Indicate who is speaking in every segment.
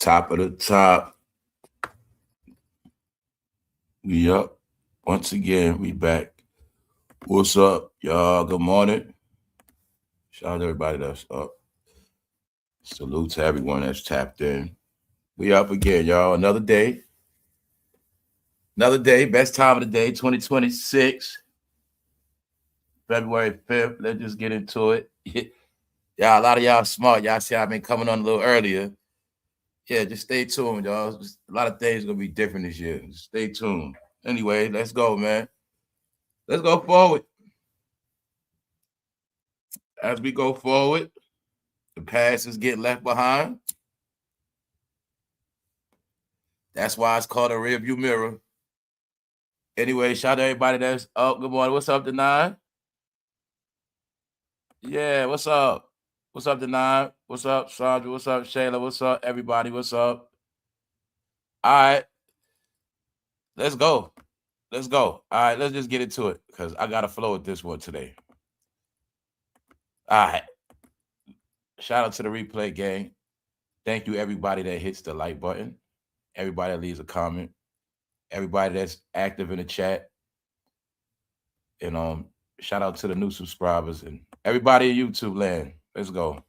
Speaker 1: Top of the top. We up. Once again, we back. What's up, y'all? Good morning. Shout out to everybody that's up. Salute to everyone that's tapped in. We up again, y'all. Another day. Another day. Best time of the day, 2026. February 5th. Let's just get into it. Yeah, a lot of y'all smart. Y'all see I've been coming on a little earlier. Yeah, just stay tuned, y'all. Just a lot of things gonna be different this year. Just stay tuned. Anyway, let's go, man. Let's go forward. As we go forward, the past is getting left behind. That's why it's called a rearview mirror. Anyway, shout out to everybody that's up. Good morning. What's up, Denai? Yeah, what's up? What's up, Denai? What's up, Sandra? What's up, Shayla? What's up, everybody? What's up? All right. Let's go. Let's go. All right, let's just get into it because I got to flow with this one today. All right. Shout out to the replay gang. Thank you, everybody that hits the like button. Everybody that leaves a comment. Everybody that's active in the chat. And shout out to the new subscribers and everybody in YouTube land. Let's go.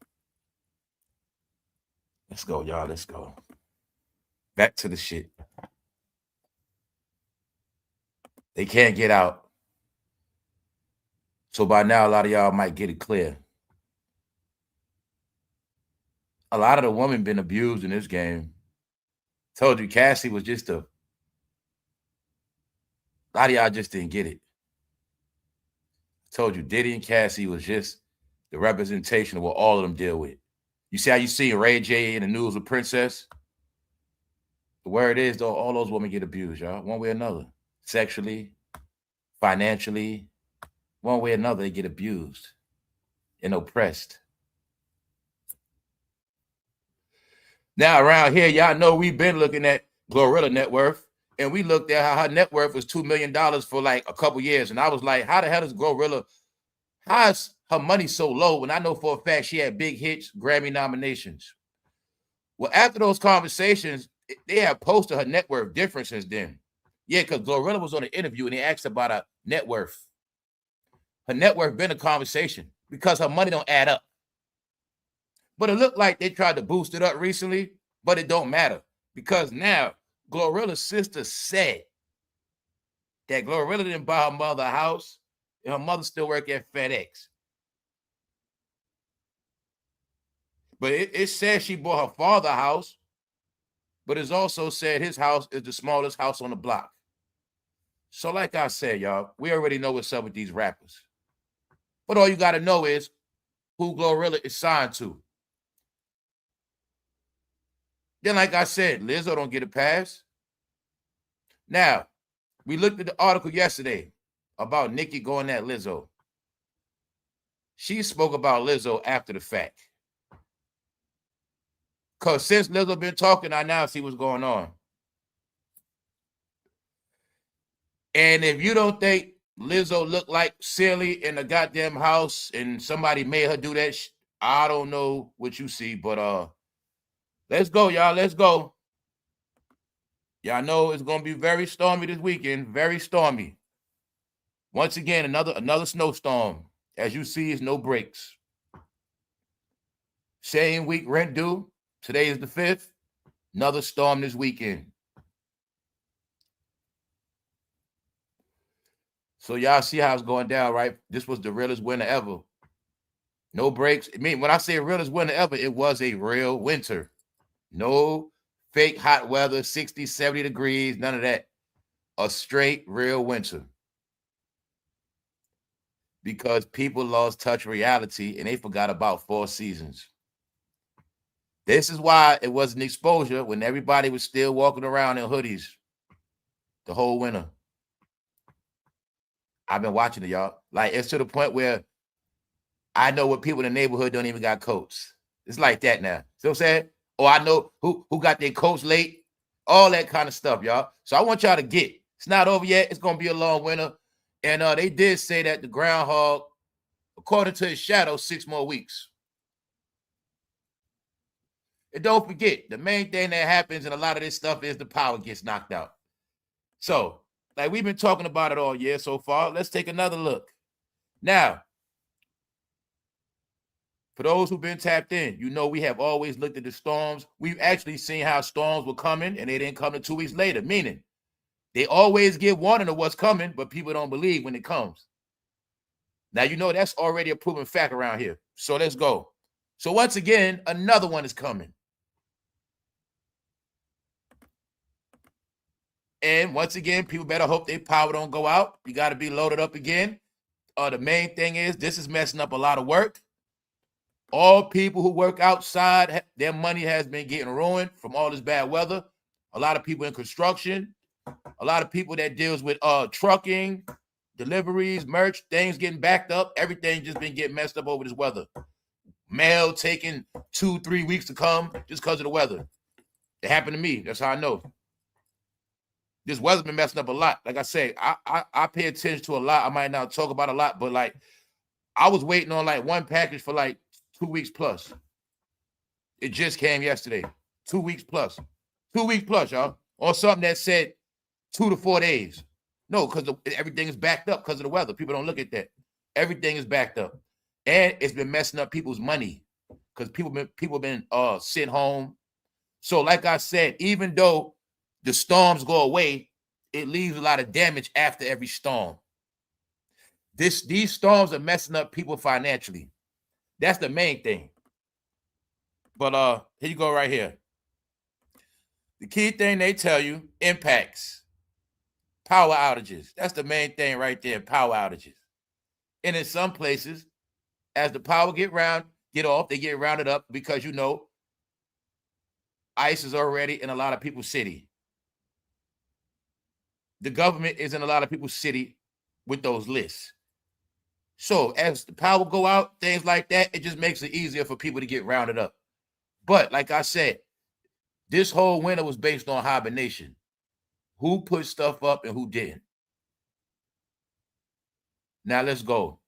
Speaker 1: Let's go, y'all. Let's go. Back to the shit. They can't get out. So by now, a lot of y'all might get it clear. A lot of the women been abused in this game. Told you Cassie was just a lot of y'all just didn't get it. Told you Diddy and Cassie was just the representation of what all of them deal with. You see how you see rayj in the news with Princess? The word is, though, all those women get abused, y'all, one way or another. Sexually, financially, one way or another, they get abused and oppressed. Now, around here, y'all know we've been looking at GLORILLA net worth, and we looked at how her net worth was $2 million for like a couple years. And I was like, how the hell is GLORILLA, how is her money so low when I know for a fact she had big hits, Grammy nominations? Well, after those conversations, they have posted her net worth different since then. Yeah, because GLORILLA was on an interview and they asked about her net worth. Her net worth been a conversation because her money don't add up. But it looked like they tried to boost it up recently, but it don't matter because now GLORILLA's sister said that GLORILLA didn't buy her mother a house and her mother still work at FedEx. But it says she bought her father a house, but it's also said his house is the smallest house on the block. So like I said, y'all, we already know what's up with these rappers. But all you got to know is who GLORILLA is signed to. Then, like I said, Lizzo don't get a pass. Now, we looked at the article yesterday about Nicki going at Lizzo. She spoke about Lizzo after the fact. Because since Lizzo been talking, I now see what's going on. And if you don't think Lizzo looked like silly in the goddamn house and somebody made her do that, I don't know what you see, but let's go, y'all. Let's go. Y'all know it's going to be very stormy this weekend. Very stormy. Once again, another snowstorm. As you see, it's no breaks. Same week rent due. Today is the 5th. Another storm this weekend. So y'all see how it's going down, right? This was the realest winter ever. No breaks. I mean, when I say realest winter ever, it was a real winter. No fake hot weather, 60, 70 degrees, none of that. A straight real winter. Because people lost touch reality and they forgot about 4 seasons. This is why it wasn't exposure when everybody was still walking around in hoodies the whole winter. I've been watching it, y'all. Like, it's to the point where I know what people in the neighborhood don't even got coats. It's like that now. See what I'm saying? Or I know who got their coats late. All that kind of stuff, y'all. So I want y'all to get. It's not over yet. It's going to be a long winter. And they did say that the groundhog, according to his shadow, 6 more weeks. And don't forget, the main thing that happens in a lot of this stuff is the power gets knocked out. So, like we've been talking about it all year so far. Let's take another look. Now, for those who've been tapped in, you know we have always looked at the storms. We've actually seen how storms were coming and they didn't come to 2 weeks later, meaning they always give warning of what's coming, but people don't believe when it comes. Now, you know that's already a proven fact around here. So let's go. So once again, another one is coming. And once again, people better hope their power don't go out. You got to be loaded up again. The main thing is this is messing up a lot of work. All people who work outside, their money has been getting ruined from all this bad weather. A lot of people in construction, a lot of people that deals with trucking, deliveries, merch, things getting backed up. Everything just been getting messed up over this weather. Mail taking 2-3 weeks to come just because of the weather. It happened to me. That's how I know. This weather's been messing up a lot. Like I say, I pay attention to a lot. I might not talk about a lot, but like I was waiting on like one package for like 2 weeks plus. It just came yesterday. 2 weeks plus. 2 weeks plus, y'all. On something that said 2 to 4 days. No, because everything is backed up because of the weather. People don't look at that. Everything is backed up. And it's been messing up people's money because people been sitting home. So like I said, even though the storms go away, it leaves a lot of damage after every storm. These storms are messing up people financially. That's the main thing. But here you go right here. The key thing they tell you, impacts. Power outages. That's the main thing right there, power outages. And in some places, as the power get off, they get rounded up because, you know, ICE is already in a lot of people's city. The government is in a lot of people's city with those lists. So as the power go out, things like that, it just makes it easier for people to get rounded up. But like I said, this whole winter was based on hibernation. Who put stuff up and who didn't? Now let's go.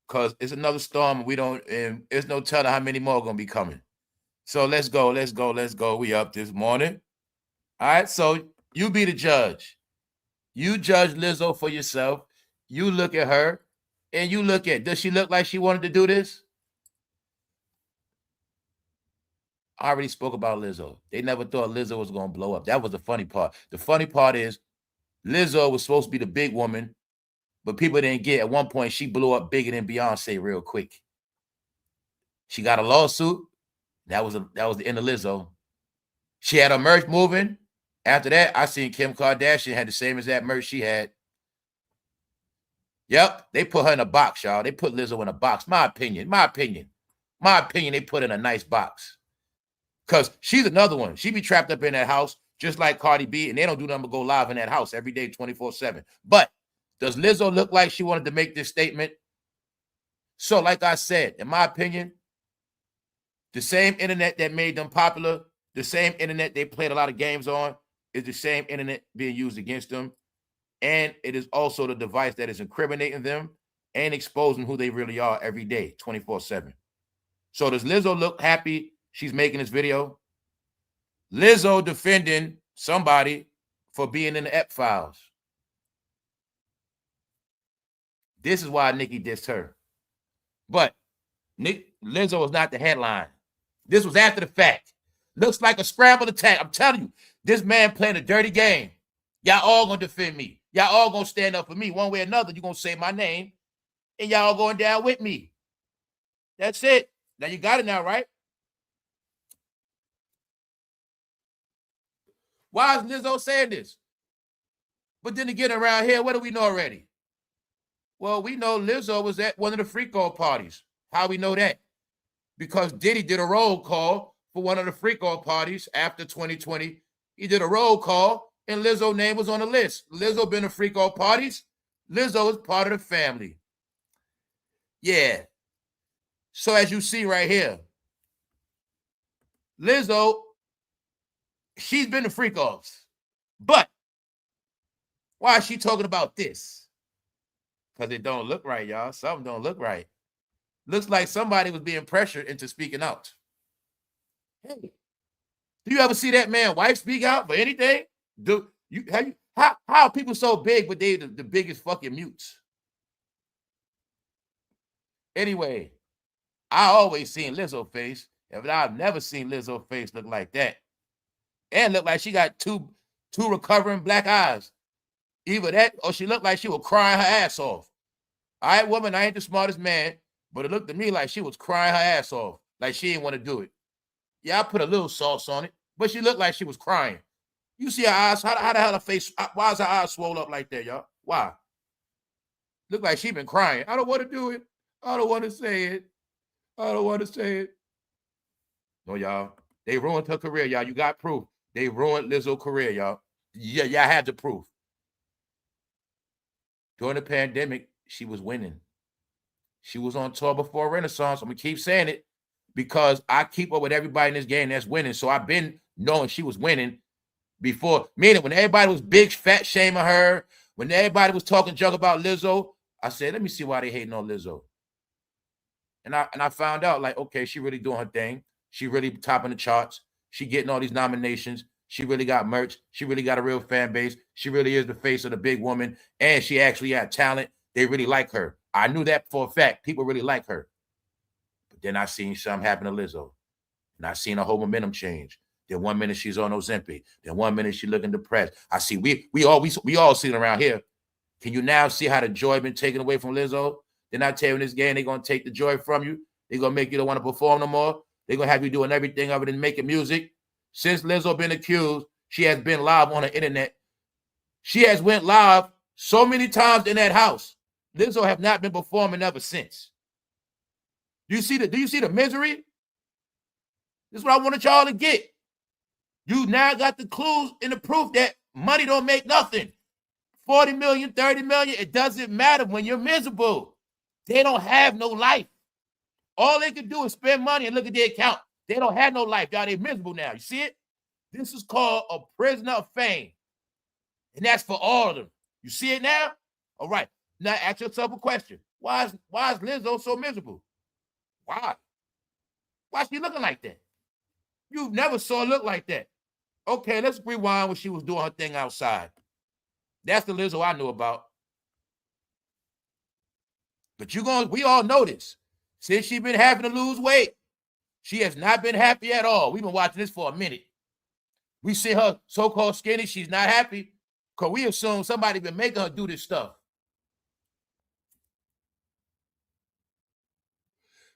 Speaker 1: Because it's another storm. And there's no telling how many more are going to be coming. So let's go. We up this morning. All right, so you be the judge. You judge Lizzo for yourself. You look at her and you look at, does she look like she wanted to do this? I already spoke about Lizzo. They never thought Lizzo was going to blow up. That was the funny part. The funny part is Lizzo was supposed to be the big woman, but people didn't get, at one point, she blew up bigger than Beyonce real quick. She got a lawsuit. That was the end of Lizzo. She had her merch moving. After that, I seen Kim Kardashian had the same exact merch she had. Yep, they put her in a box, y'all. They put Lizzo in a box. My opinion, they put in a nice box. Because she's another one. She be trapped up in that house, just like Cardi B, and they don't do nothing but go live in that house every day, 24/7. But does Lizzo look like she wanted to make this statement? So, like I said, in my opinion, the same internet that made them popular, the same internet they played a lot of games on, is the same internet being used against them. And it is also the device that is incriminating them and exposing who they really are every day, 24/7. So does Lizzo look happy she's making this video? Lizzo defending somebody for being in the Ep files. This is why Nicki dissed her. But Lizzo was not the headline. This was after the fact. Looks like a scrambled attack. I'm telling you, this man playing a dirty game. Y'all all gonna defend me. Y'all all gonna stand up for me. One way or another, you're gonna say my name, and y'all going down with me. That's it. Now you got it now, right? Why is Lizzo saying this? But then again, around here, what do we know already? Well, we know Lizzo was at one of the freak-off parties. How we know that? Because Diddy did a roll call for one of the freak-off parties after 2020. He did a roll call, and Lizzo's name was on the list. Lizzo been to freak-off parties. Lizzo is part of the family. Yeah. So as you see right here, Lizzo, she's been to freak-offs. But why is she talking about this? Because it don't look right, y'all. Something don't look right. Looks like somebody was being pressured into speaking out. Hey, do you ever see that man wife speak out for anything? How are people so big, but they the biggest fucking mutes? Anyway, I always seen Lizzo face, but I've never seen Lizzo face look like that. And look like she got two recovering black eyes. Either that or she looked like she was crying her ass off. All right, woman, I ain't the smartest man, but it looked to me like she was crying her ass off, like she didn't want to do it. Yeah, I put a little sauce on it, but she looked like she was crying. You see her eyes? How the hell her face? Why is her eyes swollen up like that, y'all? Why? Look like she been crying. I don't want to do it. I don't want to say it. I don't want to say it. No, y'all. They ruined her career, y'all. You got proof. They ruined Lizzo's career, y'all. Yeah, y'all had the proof. During the pandemic, she was winning. She was on tour before Renaissance. I'm going to keep saying it because I keep up with everybody in this game that's winning. So I've been knowing she was winning before. Meaning when everybody was big, fat shaming her, when everybody was talking junk about Lizzo, I said, let me see why they hating on Lizzo. And I found out, like, okay, she really doing her thing. She really topping the charts. She getting all these nominations. She really got merch. She really got a real fan base. She really is the face of the big woman. And she actually had talent. They really like her. I knew that for a fact. People really like her. But then I seen something happen to Lizzo. And I seen a whole momentum change. Then 1 minute she's on Ozempic. Then 1 minute she looking depressed. I see we all see it around here. Can you now see how the joy been taken away from Lizzo? Then I tell you in this game, they're going to take the joy from you. They're going to make you don't want to perform no more. They're going to have you doing everything other than making music. Since Lizzo been accused, she has been live on the internet. She has went live so many times in that house. Lizzo have not been performing ever since. Do you see the misery? This is what I wanted y'all to get. You now got the clues and the proof that money don't make nothing. 40 million, 30 million, it doesn't matter when you're miserable. They don't have no life. All they can do is spend money and look at their account. They don't have no life, y'all. They're miserable now. You see it? This is called a prisoner of fame. And that's for all of them. You see it now? All right. Now ask yourself a question. Why is Lizzo so miserable? Why? Why is she looking like that? You never saw her look like that. Okay, let's rewind when she was doing her thing outside. That's the Lizzo I knew about. But we all know this. Since she's been having to lose weight, she has not been happy at all. We've been watching this for a minute. We see her so-called skinny. She's not happy because we assume somebody been making her do this stuff.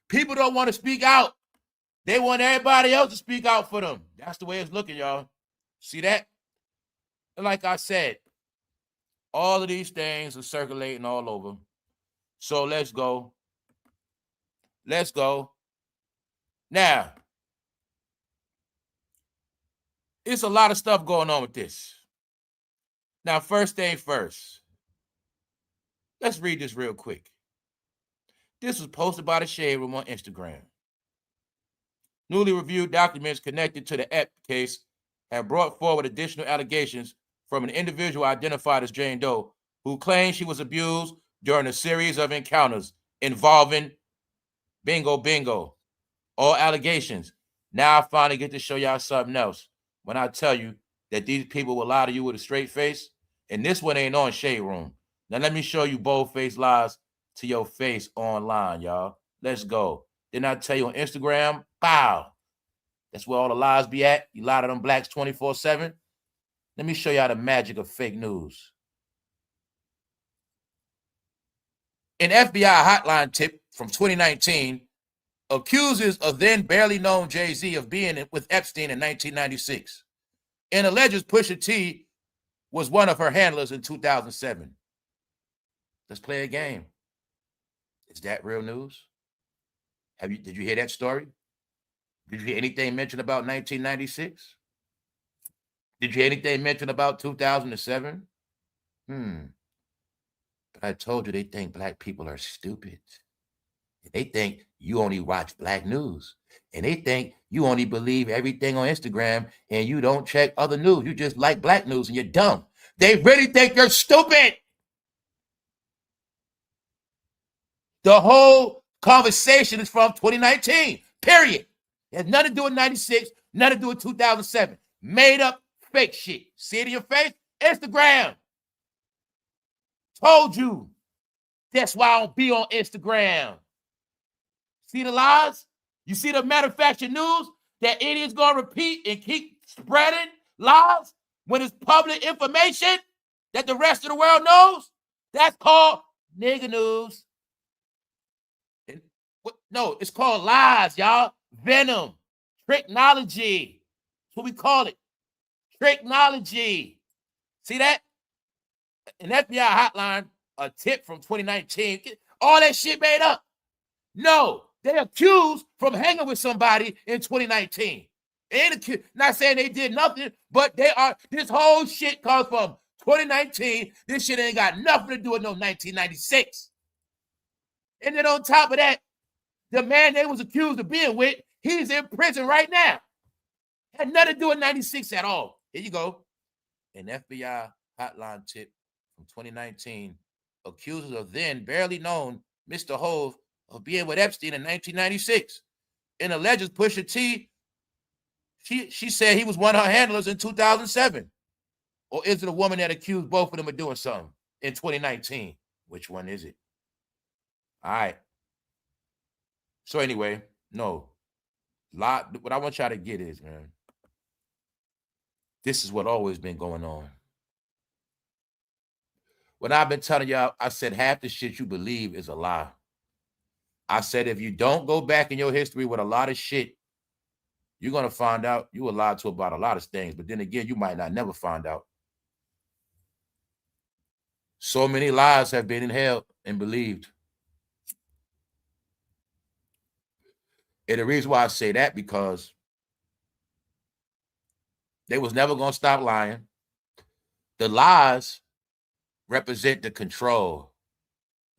Speaker 1: People don't want to speak out. They want everybody else to speak out for them. That's the way it's looking, y'all. See that? And like I said, all of these things are circulating all over. So let's go. Let's go. Now, it's a lot of stuff going on with this. Now, first thing first, let's read this real quick. This was posted by the Shade Room on Instagram. Newly reviewed documents connected to the Ep case have brought forward additional allegations from an individual identified as Jane Doe, who claims she was abused during a series of encounters involving bingo. All allegations. Now I finally get to show y'all something else. When I tell you that these people will lie to you with a straight face, and this one ain't on Shade Room. Now let me show you bold-faced lies to your face online, y'all. Let's go. Didn't I tell you on Instagram? Pow. That's where all the lies be at. You lie to them blacks 24/7. Let me show y'all the magic of fake news. An FBI hotline tip from 2019 accuses a then barely known Jay-Z of being with Epstein in 1996 and alleges Pusha T was one of her handlers in 2007. Let's play a game. Is that real news? Did you hear that story? Did you hear anything mentioned about 1996? Did you hear anything mentioned about 2007? But I told you they think black people are stupid. They think you only watch black news. And they think you only believe everything on Instagram and you don't check other news. You just like black news and you're dumb. They really think you're stupid. The whole conversation is from 2019, period. It has nothing to do with 96, Nothing to do with 2007. Made up fake shit. See it in your face? Instagram. Told you. That's why I don't be on Instagram. See the lies? You see the manufactured news that idiots gonna repeat and keep spreading lies when it's public information that the rest of the world knows? That's called nigga news. No, it's called lies, y'all. Venom. Tricknology. That's what we call it. Tricknology. See that? An FBI hotline, a tip from 2019. All that shit made up. No, they accused from hanging with somebody in 2019. Not saying they did nothing, but they are. This whole shit comes from 2019. This shit ain't got nothing to do with no 1996. And then on top of that, the man they was accused of being with, he's in prison right now. Had nothing to do with 96 at all. Here you go. An FBI hotline tip from 2019 accuses of then barely known Mr. Hove of being with Epstein in 1996. And alleges Pusha T, she said he was one of her handlers in 2007. Or is it a woman that accused both of them of doing something in 2019? Which one is it? All right. So anyway, no. What I want y'all to get is, man, this is what always been going on. When I've been telling y'all, I said half the shit you believe is a lie. I said if you don't go back in your history with a lot of shit, you're going to find out you were lied to about a lot of things. But then again, you might not never find out. So many lies have been held and believed. And the reason why I say that, because they was never going to stop lying. The lies represent the control.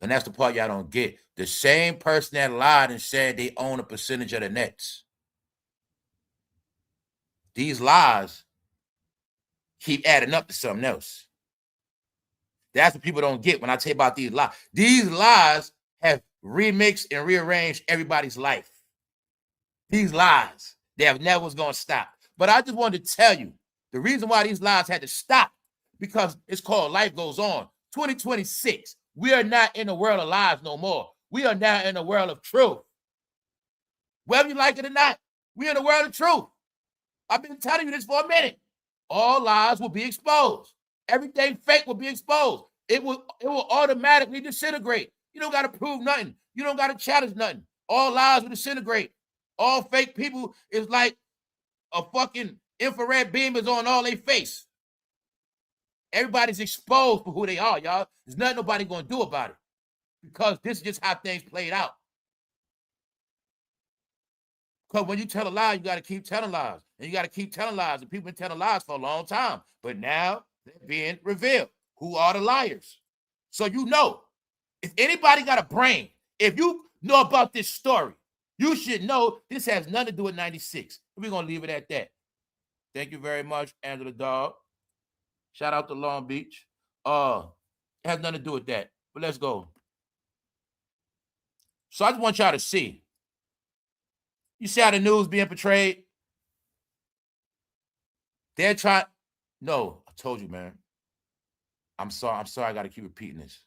Speaker 1: And that's the part y'all don't get. The same person that lied and said they own a percentage of the nets. These lies keep adding up to something else. That's what people don't get when I tell you about these lies. These lies have remixed and rearranged everybody's life. These lies, they have never was going to stop. But I just wanted to tell you, the reason why these lies had to stop, because it's called life goes on. 2026, we are not in the world of lies no more. We are now in the world of truth. Whether you like it or not, we're in the world of truth. I've been telling you this for a minute. All lies will be exposed. Everything fake will be exposed. It will automatically disintegrate. You don't got to prove nothing. You don't got to challenge nothing. All lies will disintegrate. All fake people is like a fucking infrared beam is on all their face. Everybody's exposed for who they are, y'all. There's nothing nobody going to do about it, because this is just how things played out. Because when you tell a lie, you got to keep telling lies. And you got to keep telling lies. And people been telling lies for a long time. But now they're being revealed. Who are the liars? So you know, if anybody got a brain, if you know about this story, you should know this has nothing to do with 96. We're going to leave it at that. Thank you very much, Angela Dog. Shout out to Long Beach. It has nothing to do with that. But let's go. So I just want y'all to see. You see how the news being portrayed? They're trying. No, I told you, man. I'm sorry I got to keep repeating this.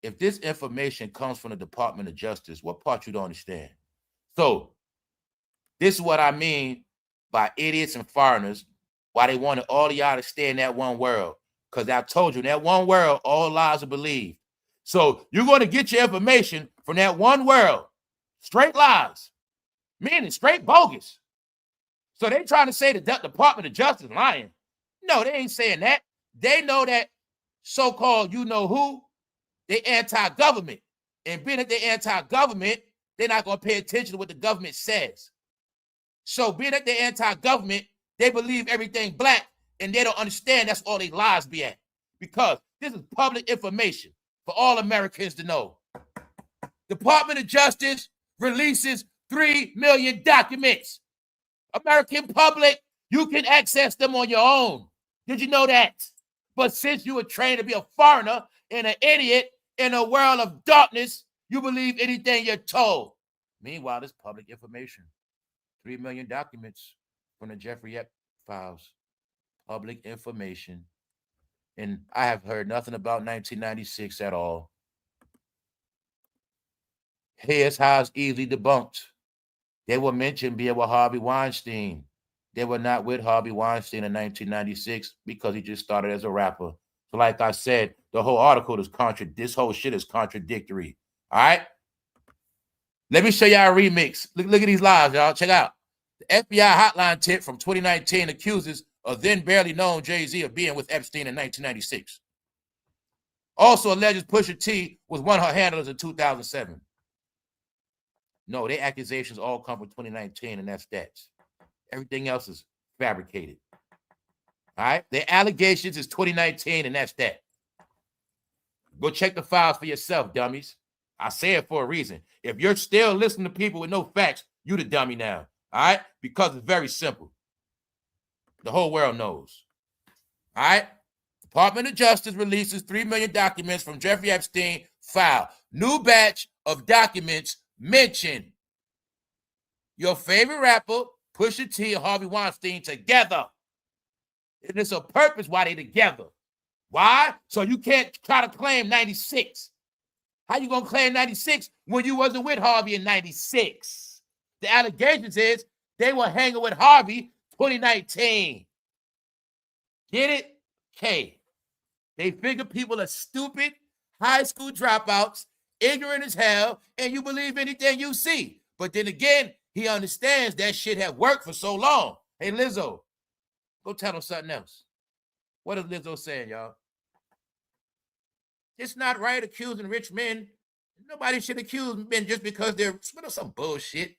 Speaker 1: If this information comes from the Department of Justice, what part you don't understand? So this is what I mean by idiots and foreigners, why they wanted all of y'all to stay in that one world. Because I told you, in that one world, all lies are believed. So you're going to get your information from that one world. Straight lies, meaning straight bogus. So they trying to say the Department of Justice lying. No, they ain't saying that. They know that so-called you know who, they anti-government. And being that they're anti-government, they're not going to pay attention to what the government says. So being that they're anti-government, they believe everything black, and they don't understand that's all they lies be at. Because this is public information for all Americans to know. Department of Justice releases 3 million documents. American public, you can access them on your own. Did you know that? But since you were trained to be a foreigner and an idiot in a world of darkness, you believe anything you're told. Meanwhile, it's public information. 3 million documents from the Jeffrey Epstein files, public information. And I have heard nothing about 1996 at all. Here's how it's easily debunked. They were mentioned being with Harvey Weinstein. They were not with Harvey Weinstein in 1996 because he just started as a rapper. So like I said, the whole article is this whole shit is contradictory. All right? Let me show y'all a remix. Look at these lives, y'all. Check out. The FBI hotline tip from 2019 accuses a then barely known Jay-Z of being with Epstein in 1996. Also alleges Pusha T was one of her handlers in 2007. No, their accusations all come from 2019, and that's that. Everything else is fabricated. All right? Their allegations is 2019, and that's that. Go check the files for yourself, dummies. I say it for a reason. If you're still listening to people with no facts, you the dummy now. All right? Because it's very simple. The whole world knows. All right? Department of Justice releases 3 million documents from Jeffrey Epstein file. New batch of documents mention your favorite rapper, Pusha T, and Harvey Weinstein together. And it's a purpose why they together. Why? So you can't try to claim 96. How you gonna claim 96 when you wasn't with Harvey in 96? The allegations is they were hanging with Harvey 2019. Get it? Okay. They figure people are stupid, high school dropouts, ignorant as hell, and you believe anything you see. But then again, he understands that shit had worked for so long. Hey, Lizzo, go tell them something else. What is Lizzo saying, y'all? It's not right accusing rich men. Nobody should accuse men just because they're some bullshit.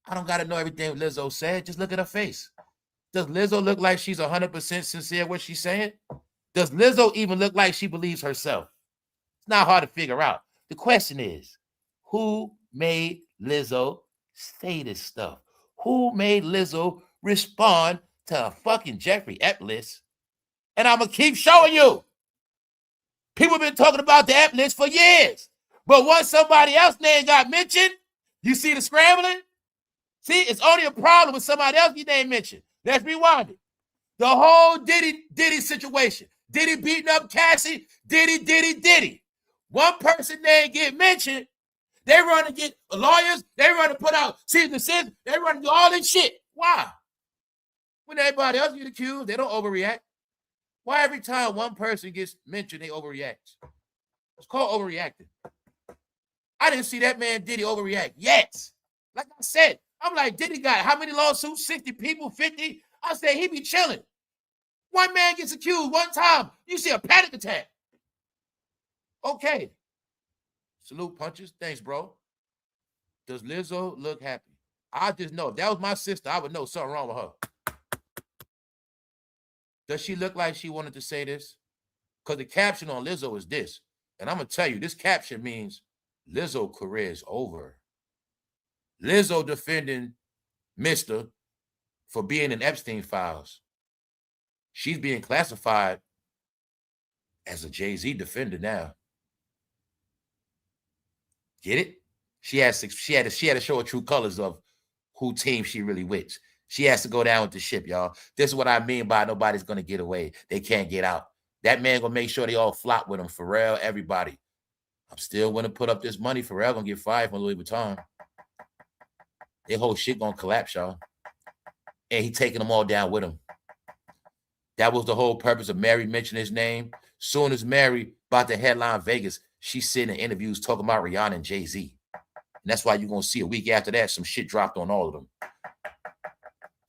Speaker 1: I don't got to know everything Lizzo said. Just look at her face. Does Lizzo look like she's 100% sincere what she's saying? Does Lizzo even look like she believes herself? It's not hard to figure out. The question is, who made Lizzo say this stuff? Who made Lizzo respond to a fucking Jeffrey Epstein list? And I'm going to keep showing you. People have been talking about the Epstein list for years. But once somebody else's name got mentioned, you see the scrambling? See, it's only a problem with somebody else's name mentioned. Let's rewind it. The whole Diddy situation. Diddy beating up Cassie. Diddy. One person name get mentioned. They run to get lawyers. They run to put out season six. They run to do all this shit. Why? When everybody else get accused, they don't overreact. Why every time one person gets mentioned, they overreact? It's called overreacting. I didn't see that man Diddy overreact yet. Like I said, I'm like, Diddy got how many lawsuits? 60 people, 50? I said, he be chilling. One man gets accused one time. You see a panic attack. Okay. Salute punches. Thanks, bro. Does Lizzo look happy? I just know. If that was my sister, I would know something wrong with her. Does she look like she wanted to say this? Because the caption on Lizzo is this. And I'm going to tell you, this caption means Lizzo career is over. Lizzo defending Mr. for being in Epstein files. She's being classified as a Jay-Z defender now. Get it? She had to show her true colors of who team she really with. She has to go down with the ship, y'all. This is what I mean by nobody's going to get away. They can't get out. That man going to make sure they all flop with him. Pharrell, everybody. I'm still going to put up this money. Pharrell going to get fired from Louis Vuitton. Their whole shit going to collapse, y'all. And he taking them all down with him. That was the whole purpose of Mary mentioning his name. Soon as Mary about to headline Vegas, she's sitting in interviews talking about Rihanna and Jay-Z. And that's why you're going to see a week after that, some shit dropped on all of them.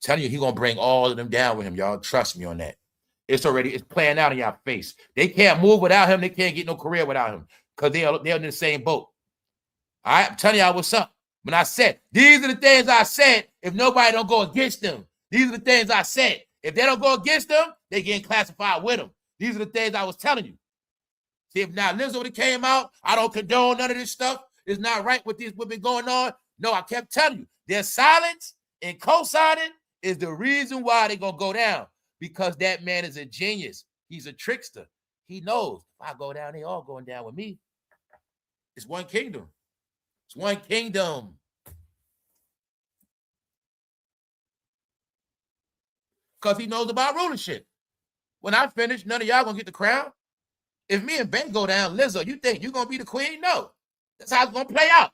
Speaker 1: Telling you, he's going to bring all of them down with him, y'all. Trust me on that. It's playing out in your face. They can't move without him. They can't get no career without him because they're in the same boat. All right? I'm telling y'all what's up. When I said, these are the things I said if nobody don't go against them. These are the things I said. If they don't go against them, they getting classified with them. These are the things I was telling you. See, if now Lizzo would have came out, I don't condone none of this stuff. It's not right with what's been going on. No, I kept telling you. Their silence and co-signing is the reason why they're going to go down. Because that man is a genius. He's a trickster. He knows if I go down, they all going down with me. It's one kingdom. It's one kingdom. because he knows about rulership. When I finish, none of y'all gonna get the crown. If me and Ben go down, LIZZO, you think you gonna be the queen? No. That's how it's gonna play out.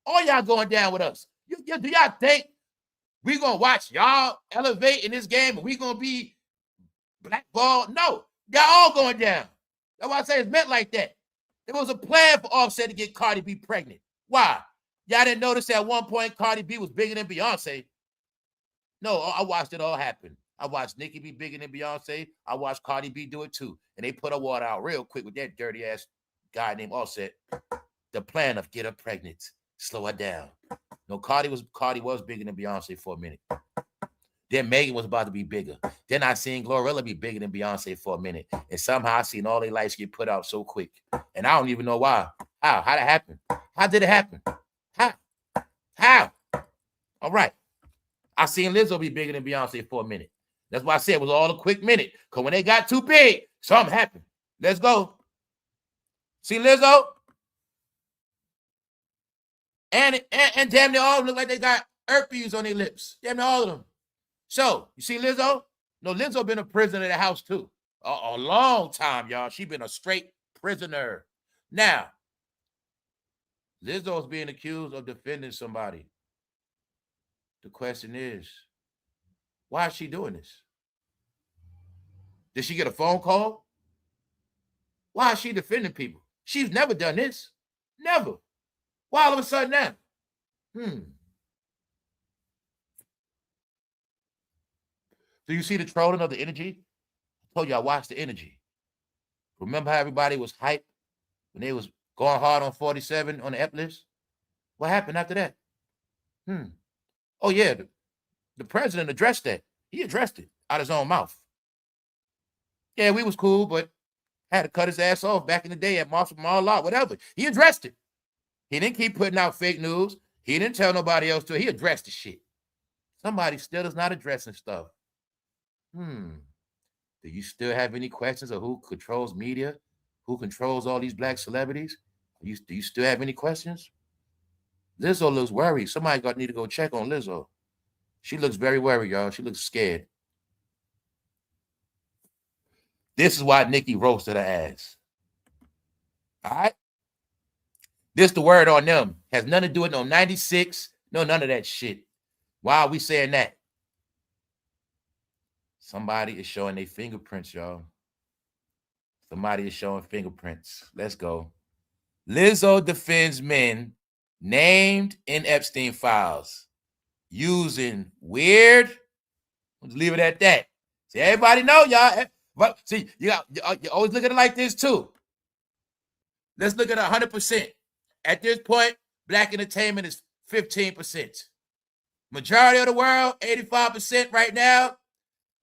Speaker 1: All y'all going down with us. Do y'all think we gonna watch y'all elevate in this game and we gonna be blackballed? No. Y'all all going down. That's why I say it's meant like that. There was a plan for Offset to get Cardi B pregnant. Why? Y'all didn't notice at one point Cardi B was bigger than Beyonce? No, I watched it all happen. I watched Nicki be bigger than Beyonce. I watched Cardi B do it too. And they put her water out real quick with that dirty ass guy named Offset. The plan of get her pregnant, slow her down. No, Cardi was bigger than Beyonce for a minute. Then Megan was about to be bigger. Then I seen GLORILLA be bigger than Beyonce for a minute. And somehow I seen all their lights get put out so quick. And I don't even know why. How'd it happen? How did it happen? How? All right. I seen LIZZO be bigger than Beyonce for a minute. That's why I said it was all a quick minute. Because when they got too big, something happened. Let's go. See LIZZO? And damn near all of them look like they got herpes on their lips. Damn near all of them. So, you see LIZZO? No, LIZZO been a prisoner of the house too. A long time, y'all. She been a straight prisoner. Now, LIZZO is being accused of defending somebody. The question is, why is she doing this? Did she get a phone call? Why is she defending people? She's never done this. Never. Why all of a sudden now? Do you see the trolling of the energy? I told you I watched the energy. Remember how everybody was hyped when they was going hard on 47 on the ep list? What happened after that? Oh, yeah, the president addressed that. He addressed it out of his own mouth. Yeah, we was cool, but had to cut his ass off back in the day at Mar-a-Lago, whatever. He addressed it. He didn't keep putting out fake news. He didn't tell nobody else to. He addressed the shit. Somebody still is not addressing stuff. Do you still have any questions of who controls media? Who controls all these black celebrities? Do you still have any questions? LIZZO looks worried. Somebody need to go check on LIZZO. She looks very worried, y'all. She looks scared. This is why Nicki roasted her ass. All right? This the word on them. Has nothing to do with no 96. No, none of that shit. Why are we saying that? Somebody is showing their fingerprints, y'all. Somebody is showing fingerprints. Let's go. LIZZO defends men named in Epstein files using weird. Let's leave it at that. See, everybody know, y'all. But see, you always look at it like this too. Let's look at 100%. At this point, black entertainment is 15%. Majority of the world, 85% right now,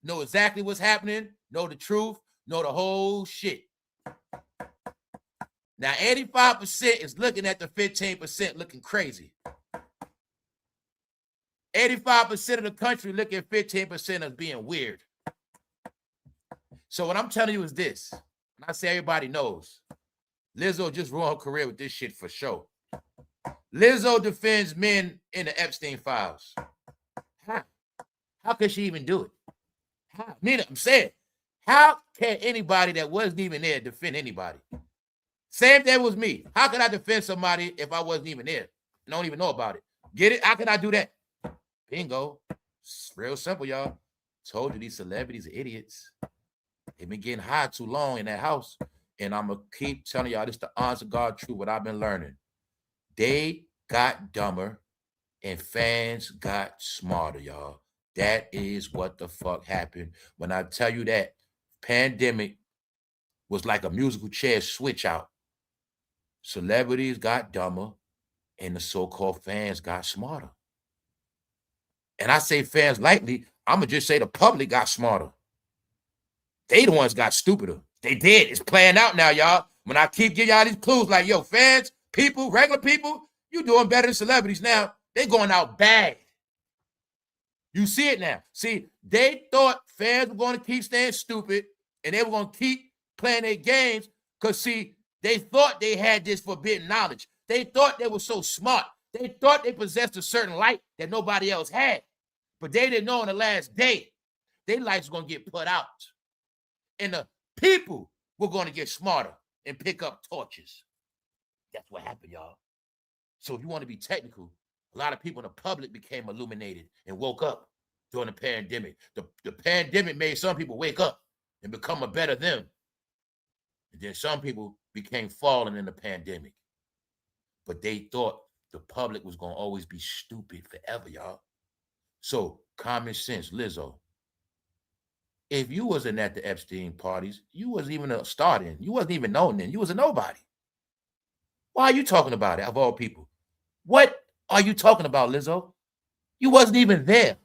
Speaker 1: know exactly what's happening, know the truth, know the whole shit. Now, 85% is looking at the 15% looking crazy. 85% of the country look at 15% as being weird. So what I'm telling you is this. And I say everybody knows. LIZZO just ruined her career with this shit for sure. LIZZO defends men in the Epstein files. How could she even do it? How? I'm saying, how can anybody that wasn't even there defend anybody? Same thing was me. How could I defend somebody if I wasn't even there and don't even know about it? Get it? How can I do that? Bingo. It's real simple, y'all. Told you these celebrities are idiots. They've been getting high too long in that house. And I'm going to keep telling y'all this the honest to God truth, what I've been learning. They got dumber and fans got smarter, y'all. That is what the fuck happened. When I tell you that pandemic was like a musical chair switch out. Celebrities got dumber and the so-called fans got smarter. And I say fans lightly, I'm going to just say the public got smarter. They the ones got stupider. They did. It's playing out now, y'all. When I keep giving y'all these clues like, yo, fans, people, regular people, you doing better than celebrities now. They going out bad. You see it now. See, they thought fans were going to keep staying stupid and they were going to keep playing their games because, see, they thought they had this forbidden knowledge. They thought they were so smart. They thought they possessed a certain light that nobody else had. But they didn't know on the last day Their lights were going to get put out. And the people were going to get smarter and pick up torches. That's what happened, y'all. So if you want to be technical, a lot of people in the public became illuminated and woke up during the pandemic. The pandemic made some people wake up and become a better them. And then some people became fallen in the pandemic. But they thought the public was going to always be stupid forever, y'all. So common sense, Lizzo. If you wasn't at the Epstein parties, you wasn't even a star then. You wasn't even known then. You was a nobody. Why are you talking about it, of all people? What are you talking about, Lizzo? You wasn't even there.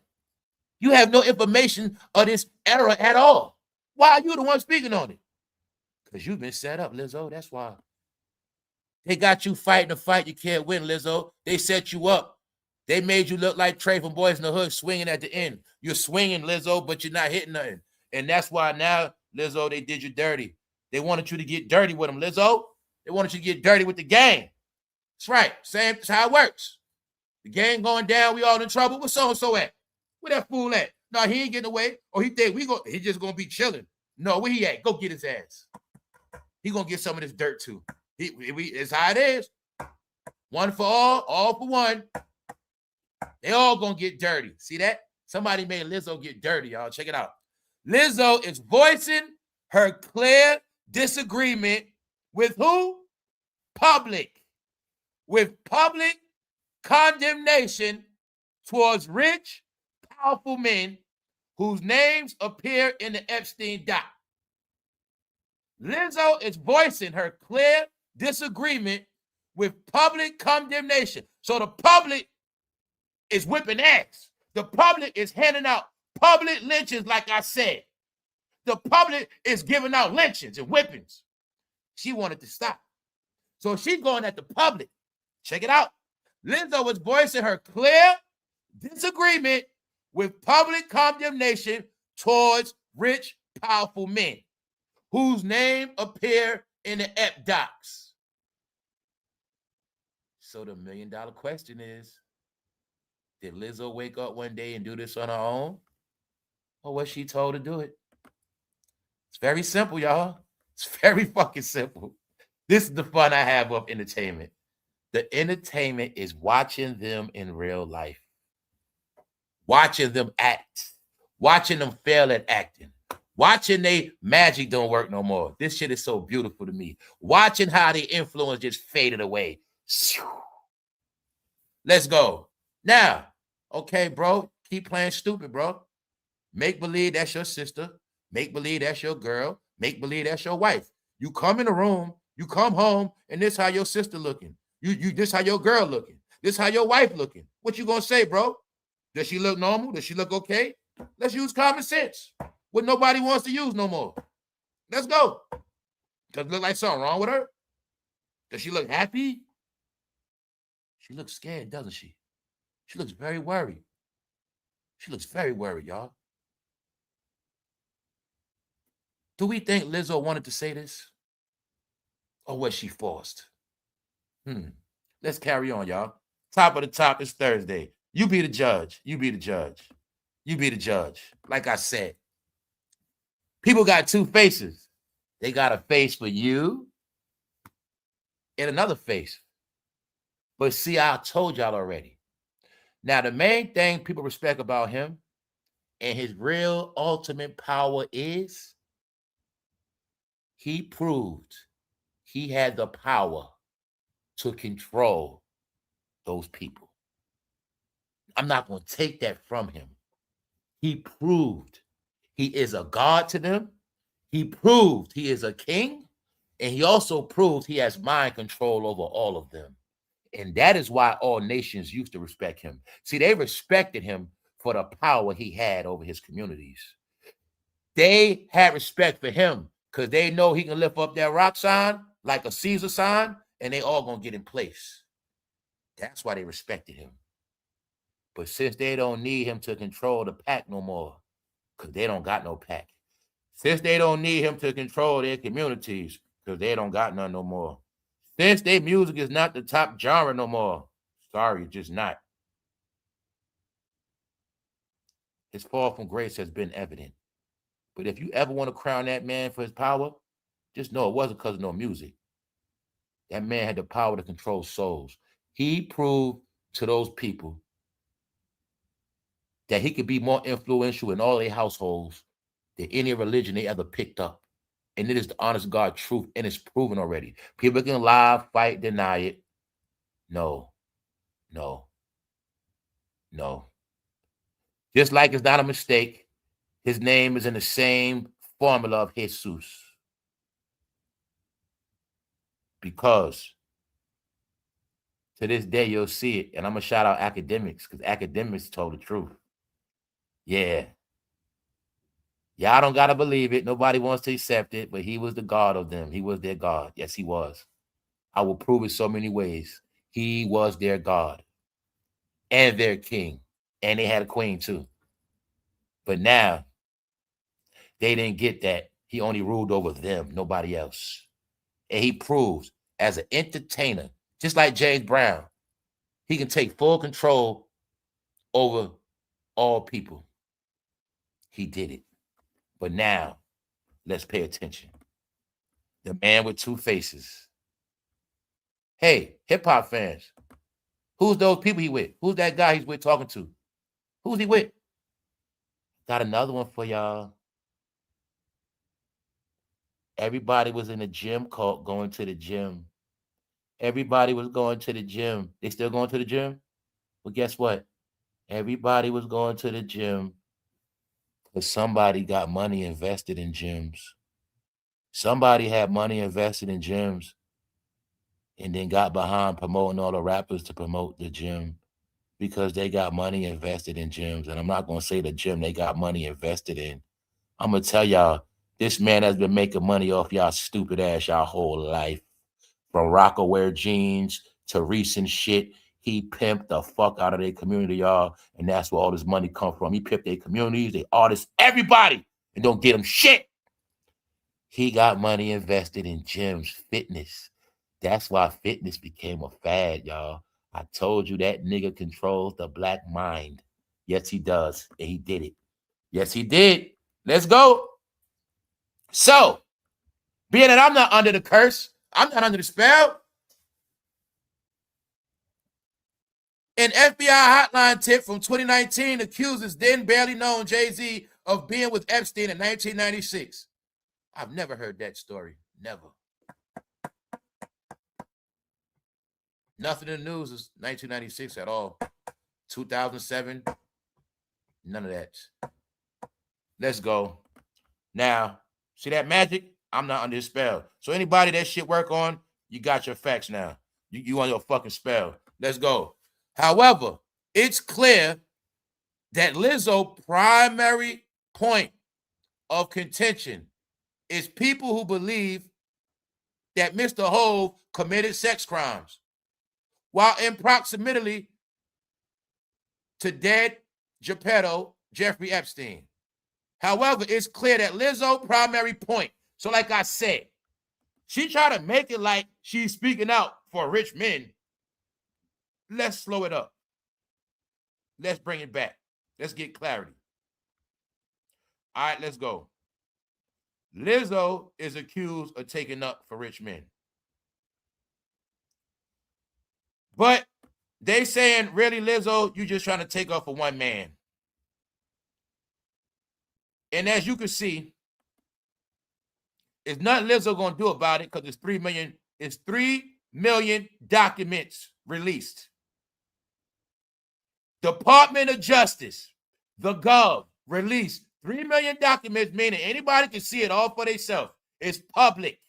Speaker 1: You have no information of this era at all. Why are you the one speaking on it? Because you've been set up, Lizzo. That's why. They got you fighting a fight you can't win, Lizzo. They set you up. They made you look like Trey from Boys in the Hood swinging at the end. You're swinging, Lizzo, but you're not hitting nothing. And that's why now, Lizzo, they did you dirty. They wanted you to get dirty with them, Lizzo. They wanted you to get dirty with the gang. That's right. That's how it works. The gang going down, we all in trouble. Where so-and-so at? Where that fool at? No, he ain't getting away. Or he think he just gonna be chilling. No, where he at? Go get his ass. He gonna get some of this dirt too. It's how it is. One for all for one. They all gonna get dirty. See that? Somebody made Lizzo get dirty, y'all. Check it out. Lizzo is voicing her clear disagreement with who? Public. With public condemnation towards rich, powerful men whose names appear in the Epstein doc. Lizzo is voicing her clear disagreement with public condemnation. So the public is whipping ass. The public is handing out public lynchings, like I said. The public is giving out lynchings and whippings. She wanted to stop. So she's going at the public. Check it out. Lizzo was voicing her clear disagreement with public condemnation towards rich, powerful men whose name appear in the EP docs. So the $1 million question is, did Lizzo wake up one day and do this on her own? Or was she told to do it? It's very simple, y'all. It's very fucking simple. This is the fun I have of entertainment. The entertainment is watching them in real life. Watching them act. Watching them fail at acting. Watching they magic don't work no more. This shit is so beautiful to me. Watching how the influence just faded away. Let's go. Now, okay, bro, keep playing stupid, bro. Make believe that's your sister. Make believe that's your girl. Make believe that's your wife. You come in the room, you come home, and this how your sister looking. This how your girl looking. This how your wife looking. What you gonna say, bro? Does she look normal? Does she look okay? Let's use common sense. What nobody wants to use no more. Let's go. Does it look like something wrong with her? Does she look happy? She looks scared, doesn't she? She looks very worried. She looks very worried, y'all. Do we think Lizzo wanted to say this? Or was she forced? Let's carry on, y'all. Top of the top is Thursday. You be the judge. You be the judge. You be the judge. Like I said, people got two faces. They got a face for you and another face. But see, I told y'all already. Now, the main thing people respect about him and his real ultimate power is he proved he had the power to control those people. I'm not going to take that from him. He proved he is a god to them. He proved he is a king. And he also proved he has mind control over all of them. And that is why all nations used to respect him. See, they respected him for the power he had over his communities. They had respect for him because they know he can lift up that rock sign like a Caesar sign, and they all going to get in place. That's why they respected him. But since they don't need him to control the pack no more, because they don't got no pack. Since they don't need him to control their communities, because they don't got none no more. Since their music is not the top genre no more. Sorry, it's just not. his fall from grace has been evident. But if you ever want to crown that man for his power, just know it wasn't because of no music. That man had the power to control souls. He proved to those people that he could be more influential in all their households than any religion they ever picked up. And it is the honest God truth, and it's proven already. People can lie, fight, deny it. No. Just like it's not a mistake, his name is in the same formula of Jesus. Because to this day, you'll see it. And I'm going to shout out academics, because academics told the truth. Yeah. Y'all don't got to believe it. Nobody wants to accept it, but he was the God of them. He was their God. Yes, he was. I will prove it so many ways. He was their God and their king. And they had a queen too. But now, they didn't get that. He only ruled over them, nobody else. And he proves as an entertainer, just like James Brown, he can take full control over all people. He did it. But now, let's pay attention. The man with two faces. Hey, hip-hop fans, who's those people he with? Who's that guy he's with talking to? Who's he with? Got another one for y'all. Everybody was in the gym cult going to the gym. Everybody was going to the gym. They still going to the gym? Well, guess what? Everybody was going to the gym because somebody got money invested in gyms. Somebody had money invested in gyms and then got behind promoting all the rappers to promote the gym because they got money invested in gyms. And I'm not going to say the gym they got money invested in. I'm going to tell y'all, this man has been making money off y'all stupid ass y'all whole life. From Rockaware jeans to recent shit, he pimped the fuck out of their community, y'all. And that's where all this money come from. He pimped their communities, their artists, everybody, and don't get them shit. He got money invested in gyms, fitness. That's why fitness became a fad, y'all. I told you that nigga controls the black mind. Yes, he does. And he did it. Yes, he did. Let's go. So, being that I'm not under the curse, I'm not under the spell. An FBI hotline tip from 2019 accuses then barely known Jay-Z of being with Epstein in 1996. I've never heard that story. Never. Nothing in the news is 1996 at all. 2007, none of that. Let's go. Now, see that magic? I'm not under a spell. So anybody that shit work on, you got your facts now. You on your fucking spell. Let's go. However, it's clear that LIZZO's primary point of contention is people who believe that Mr. Hove committed sex crimes while in proximity to dead Geppetto Jeffrey Epstein. However, it's clear that LIZZO's primary point, so like I said, she tried to make it like she's speaking out for rich men. Let's slow it up. Let's bring it back. Let's get clarity. All right, let's go. LIZZO is accused of taking up for rich men. But they saying, really, LIZZO, you just trying to take up for one man. And as you can see, it's nothing LIZZO gonna do about it because it's 3 million documents released. Department of Justice, the Gov, released 3 million documents, meaning anybody can see it all for themselves. It's public.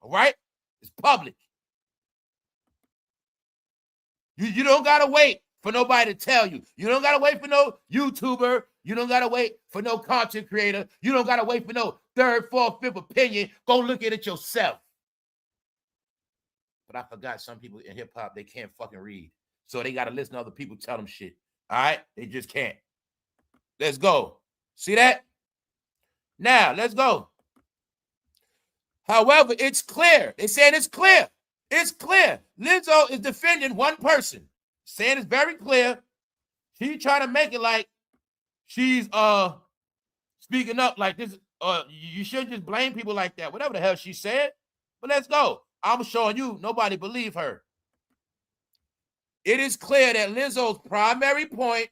Speaker 1: All right? It's public. You don't gotta wait for nobody to tell you. You don't gotta wait for no YouTuber. You don't gotta wait for no content creator. You don't gotta wait for no third, fourth, fifth opinion. Go look at it yourself. But I forgot some people in hip-hop, they can't fucking read. So they gotta listen to other people tell them shit. All right? They just can't. Let's go. See that? Now, let's go. However, it's clear. They saying it's clear. It's clear. LIZZO is defending one person. Saying it's very clear. She trying to make it like she's speaking up like this. You shouldn't just blame people like that. Whatever the hell she said. But let's go. I'm showing you nobody believe her. It is clear that Lizzo's primary point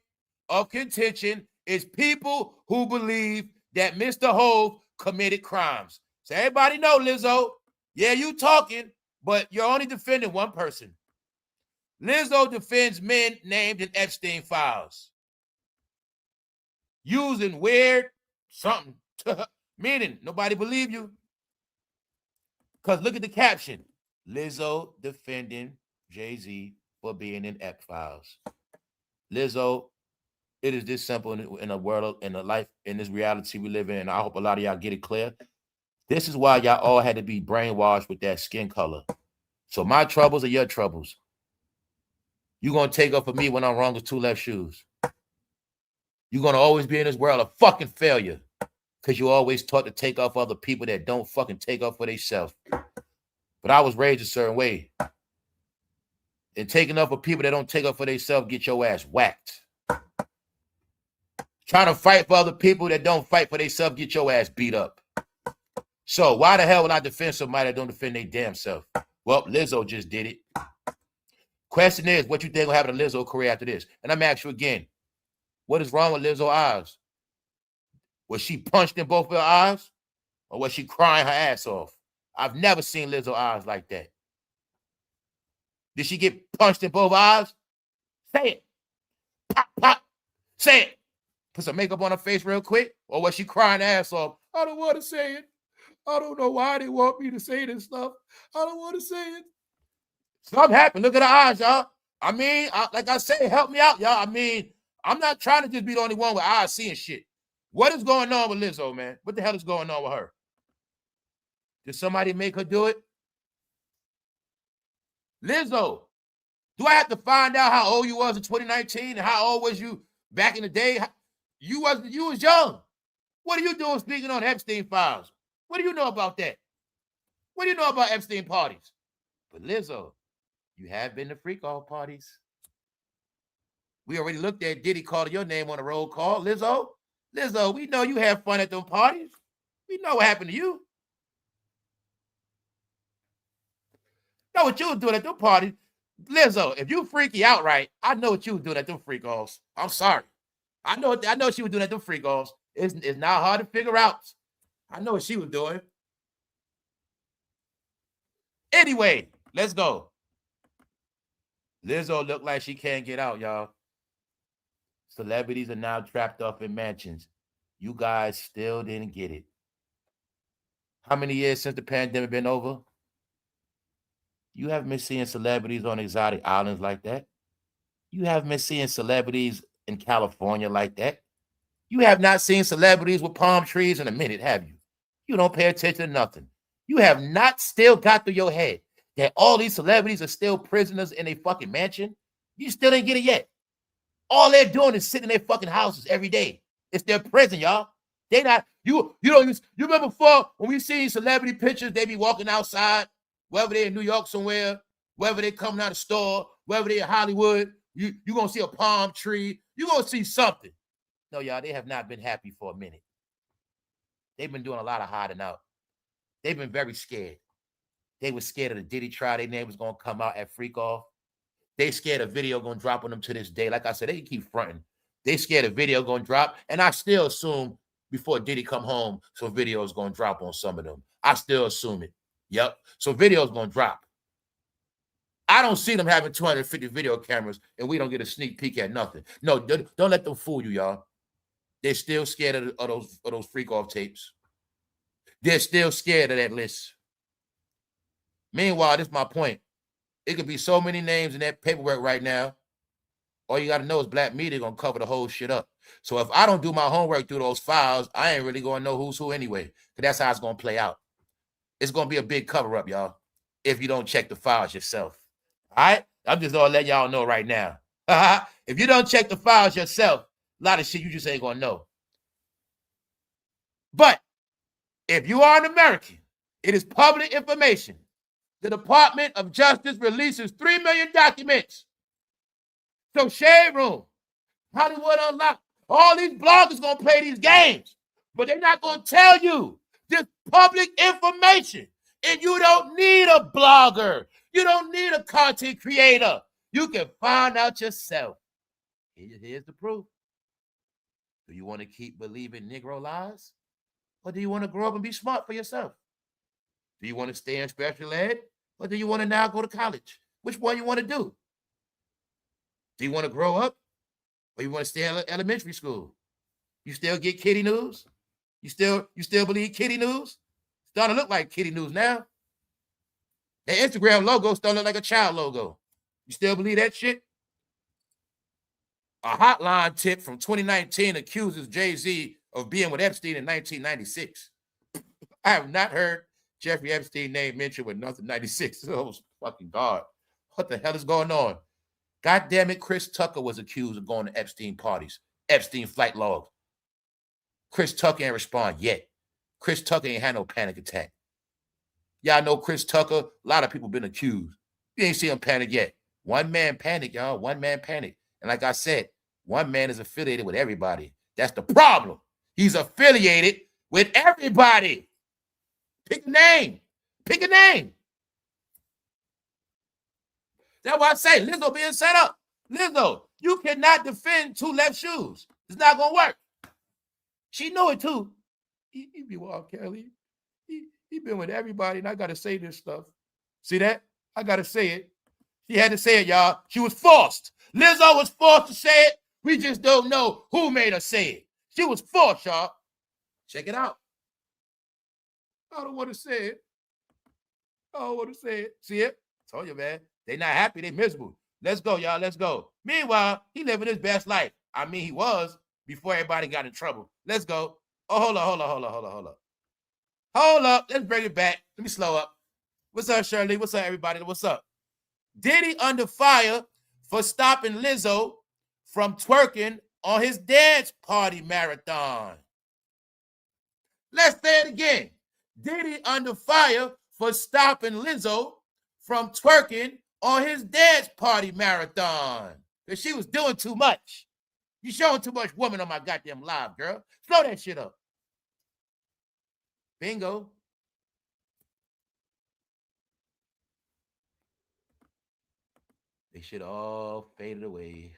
Speaker 1: of contention is people who believe that Mr. Hove committed crimes. So everybody know, Lizzo, yeah, you talking, but you're only defending one person. Lizzo defends men named in Epstein files. Using weird something, meaning nobody believe you. Because look at the caption. Lizzo defending Jay-Z for being in Ep files. Lizzo, it is this simple in a world, in a life, in this reality we live in. And I hope a lot of y'all get it clear. This is why y'all all had to be brainwashed with that skin color. So my troubles are your troubles. You're going to take up for me when I'm wrong with two left shoes. You're going to always be in this world a fucking failure because you always taught to take off other people that don't fucking take off for themselves. But I was raised a certain way. And taking up for people that don't take up for themselves, get your ass whacked. Trying to fight for other people that don't fight for themselves, get your ass beat up. So why the hell would I defend somebody that don't defend their damn self? Well, Lizzo just did it. Question is, what you think will happen to Lizzo's career after this? And I'm asking you again, what is wrong with Lizzo's eyes? Was she punched in both of her eyes? Or was she crying her ass off? I've never seen Lizzo's eyes like that. Did she get punched in both eyes? Say it. Pop, pop. Say it. Put some makeup on her face real quick. Or was she crying her ass off? I don't want to say it. I don't know why they want me to say this stuff. I don't want to say it. Something happened. Look at her eyes, y'all. I mean, like I say, help me out, y'all. I mean, I'm not trying to just be the only one with eyes seeing shit. What is going on with Lizzo, man? What the hell is going on with her? Did somebody make her do it? Lizzo, do I have to find out how old you was in 2019 and how old was you back in the day? You was young. What are you doing speaking on Epstein files? What do you know about that? What do you know about Epstein parties? But Lizzo, you have been to freak off parties. We already looked at Diddy calling your name on the roll call. Lizzo, we know you have fun at them parties. We know what happened to you. Know what you was doing at them parties. Lizzo, if you freaky out right, I know what you was doing at them freak offs. I'm sorry. I know what she was doing at them freak offs. It's not hard to figure out. I know what she was doing. Anyway, let's go. Lizzo look like she can't get out, y'all. Celebrities are now trapped up in mansions. You guys still didn't get it. How many years since the pandemic been over? You haven't been seeing celebrities on exotic islands like that. You haven't been seeing celebrities in California like that. You have not seen celebrities with palm trees in a minute, have you? You don't pay attention to nothing. You have not still got through your head that all these celebrities are still prisoners in a fucking mansion. You still ain't get it yet. All they're doing is sitting in their fucking houses every day. It's their prison, y'all. They not, you remember before when we see celebrity pictures, they be walking outside, whether they're in New York somewhere, whether they coming out of the store, whether they're in Hollywood, you're going to see a palm tree. You're going to see something. No, y'all, they have not been happy for a minute. They've been doing a lot of hiding out. They've been very scared. They were scared of the Diddy trial. Their name was going to come out at Freak Off. They scared a video going to drop on them to this day. Like I said, they can keep fronting. They scared a video going to drop. And I still assume before Diddy come home, some video is going to drop on some of them. I still assume it. Yep. So video is going to drop. I don't see them having 250 video cameras and we don't get a sneak peek at nothing. No, don't let them fool you, y'all. They're still scared of those Freak Off tapes. They're still scared of that list. Meanwhile, this is my point. It could be so many names in that paperwork right now. All you got to know is black media going to cover the whole shit up. So if I don't do my homework through those files, I ain't really going to know who's who anyway. Because that's how it's going to play out. It's going to be a big cover up, y'all, if you don't check the files yourself. All right? I'm just going to let y'all know right now. If you don't check the files yourself, a lot of shit you just ain't going to know. But if you are an American, it is public information. The Department of Justice releases 3 million documents. So Shade Room, Hollywood Unlocked, All these bloggers gonna play these games, but they're not gonna tell you this public information. And you don't need a blogger. You don't need a content creator. You can find out yourself. Here's the proof. Do you want to keep believing Negro lies? Or do you want to grow up and be smart for yourself? Do you want to stay in special ed? Or do you want to now go to college? Which one you want to do? Do you want to grow up? Or you want to stay in elementary school? You still get kitty news? You still believe kitty news? It's starting to look like kitty news now. The Instagram logo starting to look like a child logo. You still believe that shit? A hotline tip from 2019 accuses Jay-Z of being with Epstein in 1996. I have not heard Jeffrey Epstein name mentioned with nothing 96. Oh, fucking God. What the hell is going on? God damn it, Chris Tucker was accused of going to Epstein parties. Epstein flight logs. Chris Tucker ain't respond yet. Chris Tucker ain't had no panic attack. Y'all know Chris Tucker, a lot of people been accused. You ain't see him panic yet. One man panic, y'all. One man panic. And like I said, one man is affiliated with everybody. That's the problem. He's affiliated with everybody. Pick a name. Pick a name. That's why I say Lizzo being set up. Lizzo, you cannot defend two left shoes. It's not going to work. She knew it too. He be with R. Kelly. He been with everybody, and I got to say this stuff. See that? I got to say it. She had to say it, y'all. She was forced. Lizzo was forced to say it. We just don't know who made her say it. She was forced, y'all. Check it out. I don't want to say it. I don't want to say it. See it? I told you, man. They not happy. They miserable. Let's go, y'all. Let's go. Meanwhile, he living his best life. I mean, he was before everybody got in trouble. Let's go. Oh, hold up. Hold up. Let's bring it back. Let me slow up. What's up, Shirley? What's up, everybody? What's up? Diddy under fire for stopping Lizzo from twerking on his dance party marathon. Let's say it again. Diddy under fire for stopping Lizzo from twerking on his dance party marathon. Because she was doing too much. You showing too much woman on my goddamn live, girl. Slow that shit up. Bingo. They should all faded away.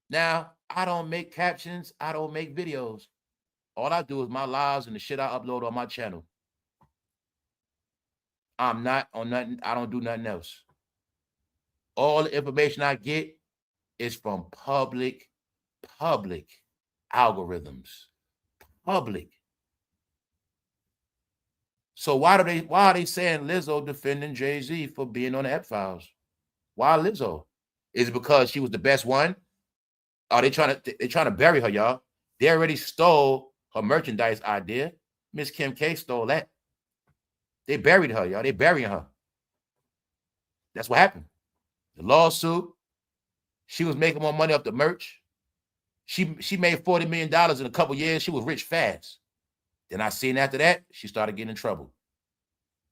Speaker 1: Now, I don't make captions. I don't make videos. All I do is my lives and the shit I upload on my channel. I'm not on nothing. I don't do nothing else. All the information I get is from public algorithms. Public. So why are they saying Lizzo defending Jay-Z for being on the Ep-Files? Why Lizzo? Is it because she was the best one? Are they trying to bury her, y'all? They already stole her merchandise idea. Miss Kim K stole that. They buried her, y'all. They burying her. That's what happened. The lawsuit. She was making more money off the merch. She made $40 million in a couple years. She was rich fast. Then I seen after that, she started getting in trouble.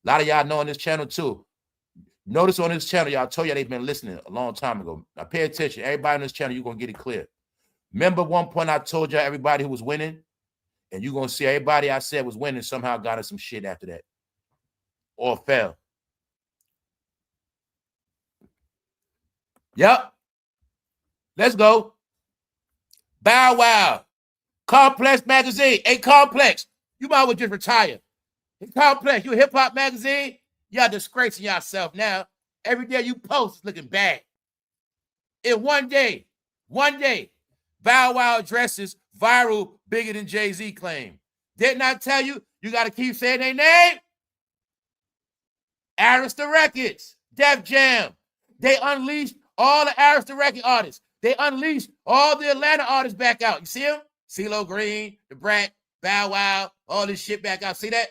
Speaker 1: A lot of y'all know on this channel too. Notice on this channel, y'all told you they've been listening a long time ago. Now pay attention. Everybody on this channel, you're going to get it clear. Remember one point I told y'all everybody who was winning? And you're going to see everybody I said was winning somehow got in some shit after that. Or fell. Yep. Let's go. Bow Wow. Complex Magazine. Hey, Complex. You might as well just retire. Hey, Complex, you a hip-hop magazine? Y'all disgracing yourself now. Every day you post is looking bad. In one day, Bow Wow addresses viral bigger than Jay-Z claim. Didn't I tell you, you got to keep saying their name? Arista Records, Def Jam. They unleashed all the Arista Record artists. They unleashed all the Atlanta artists back out. You see them? CeeLo Green, The Brat, Bow Wow, all this shit back out. See that?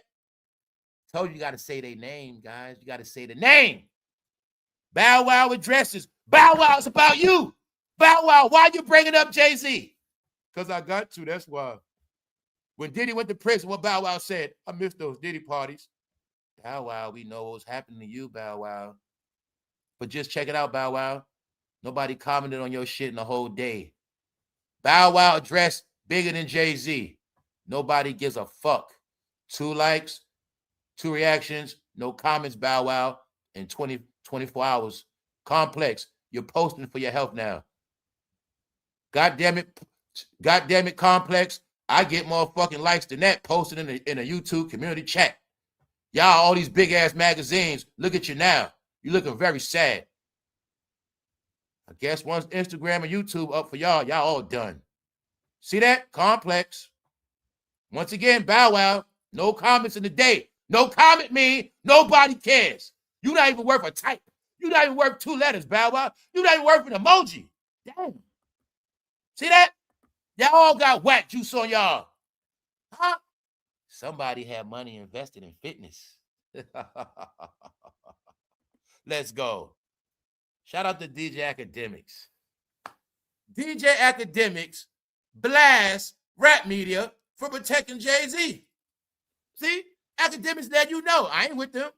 Speaker 1: Told you got to say their name, guys. You got to say the name. Bow Wow addresses. Bow Wow, it's about you. Bow Wow, why you bringing up Jay-Z? Because I got to, that's why. When Diddy went to prison, what Bow Wow said, I miss those Diddy parties. Bow Wow, we know what's happening to you, Bow Wow. But just check it out, Bow Wow. Nobody commented on your shit in the whole day. Bow Wow dressed bigger than Jay-Z. Nobody gives a fuck. 2 likes, 2 reactions, no comments, Bow Wow, in 24 hours. Complex, you're posting for your health now. God damn it, Complex. I get more fucking likes than that posted in a YouTube community chat. Y'all, all these big ass magazines, look at you now. You're looking very sad. I guess once Instagram and YouTube up for y'all, y'all all done. See that? Complex. Once again, Bow Wow, no comments in the day. No comment mean nobody cares. You're not even worth a type. You're not even worth 2 letters, Bow Wow. You're not even worth an emoji. Damn. See that? Y'all all got whack juice on y'all. Huh? Somebody had money invested in fitness. Let's go. Shout out to DJ Akademiks. DJ Akademiks blast rap media for protecting Jay-Z. See? Akademiks that you know. I ain't with them.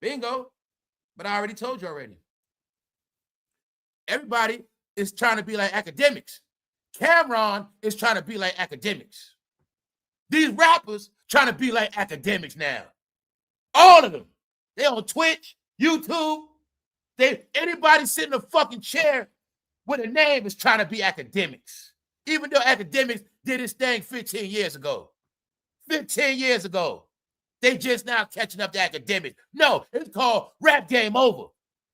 Speaker 1: Bingo. But I already told you already. Everybody is trying to be like Akademiks. Cameron is trying to be like Akademiks. These rappers trying to be like Akademiks now. All of them. They on Twitch, YouTube. Anybody sitting in a fucking chair with a name is trying to be Akademiks. Even though Akademiks did his thing 15 years ago. 15 years ago. They just now catching up to Akademiks. No, it's called Rap Game Over.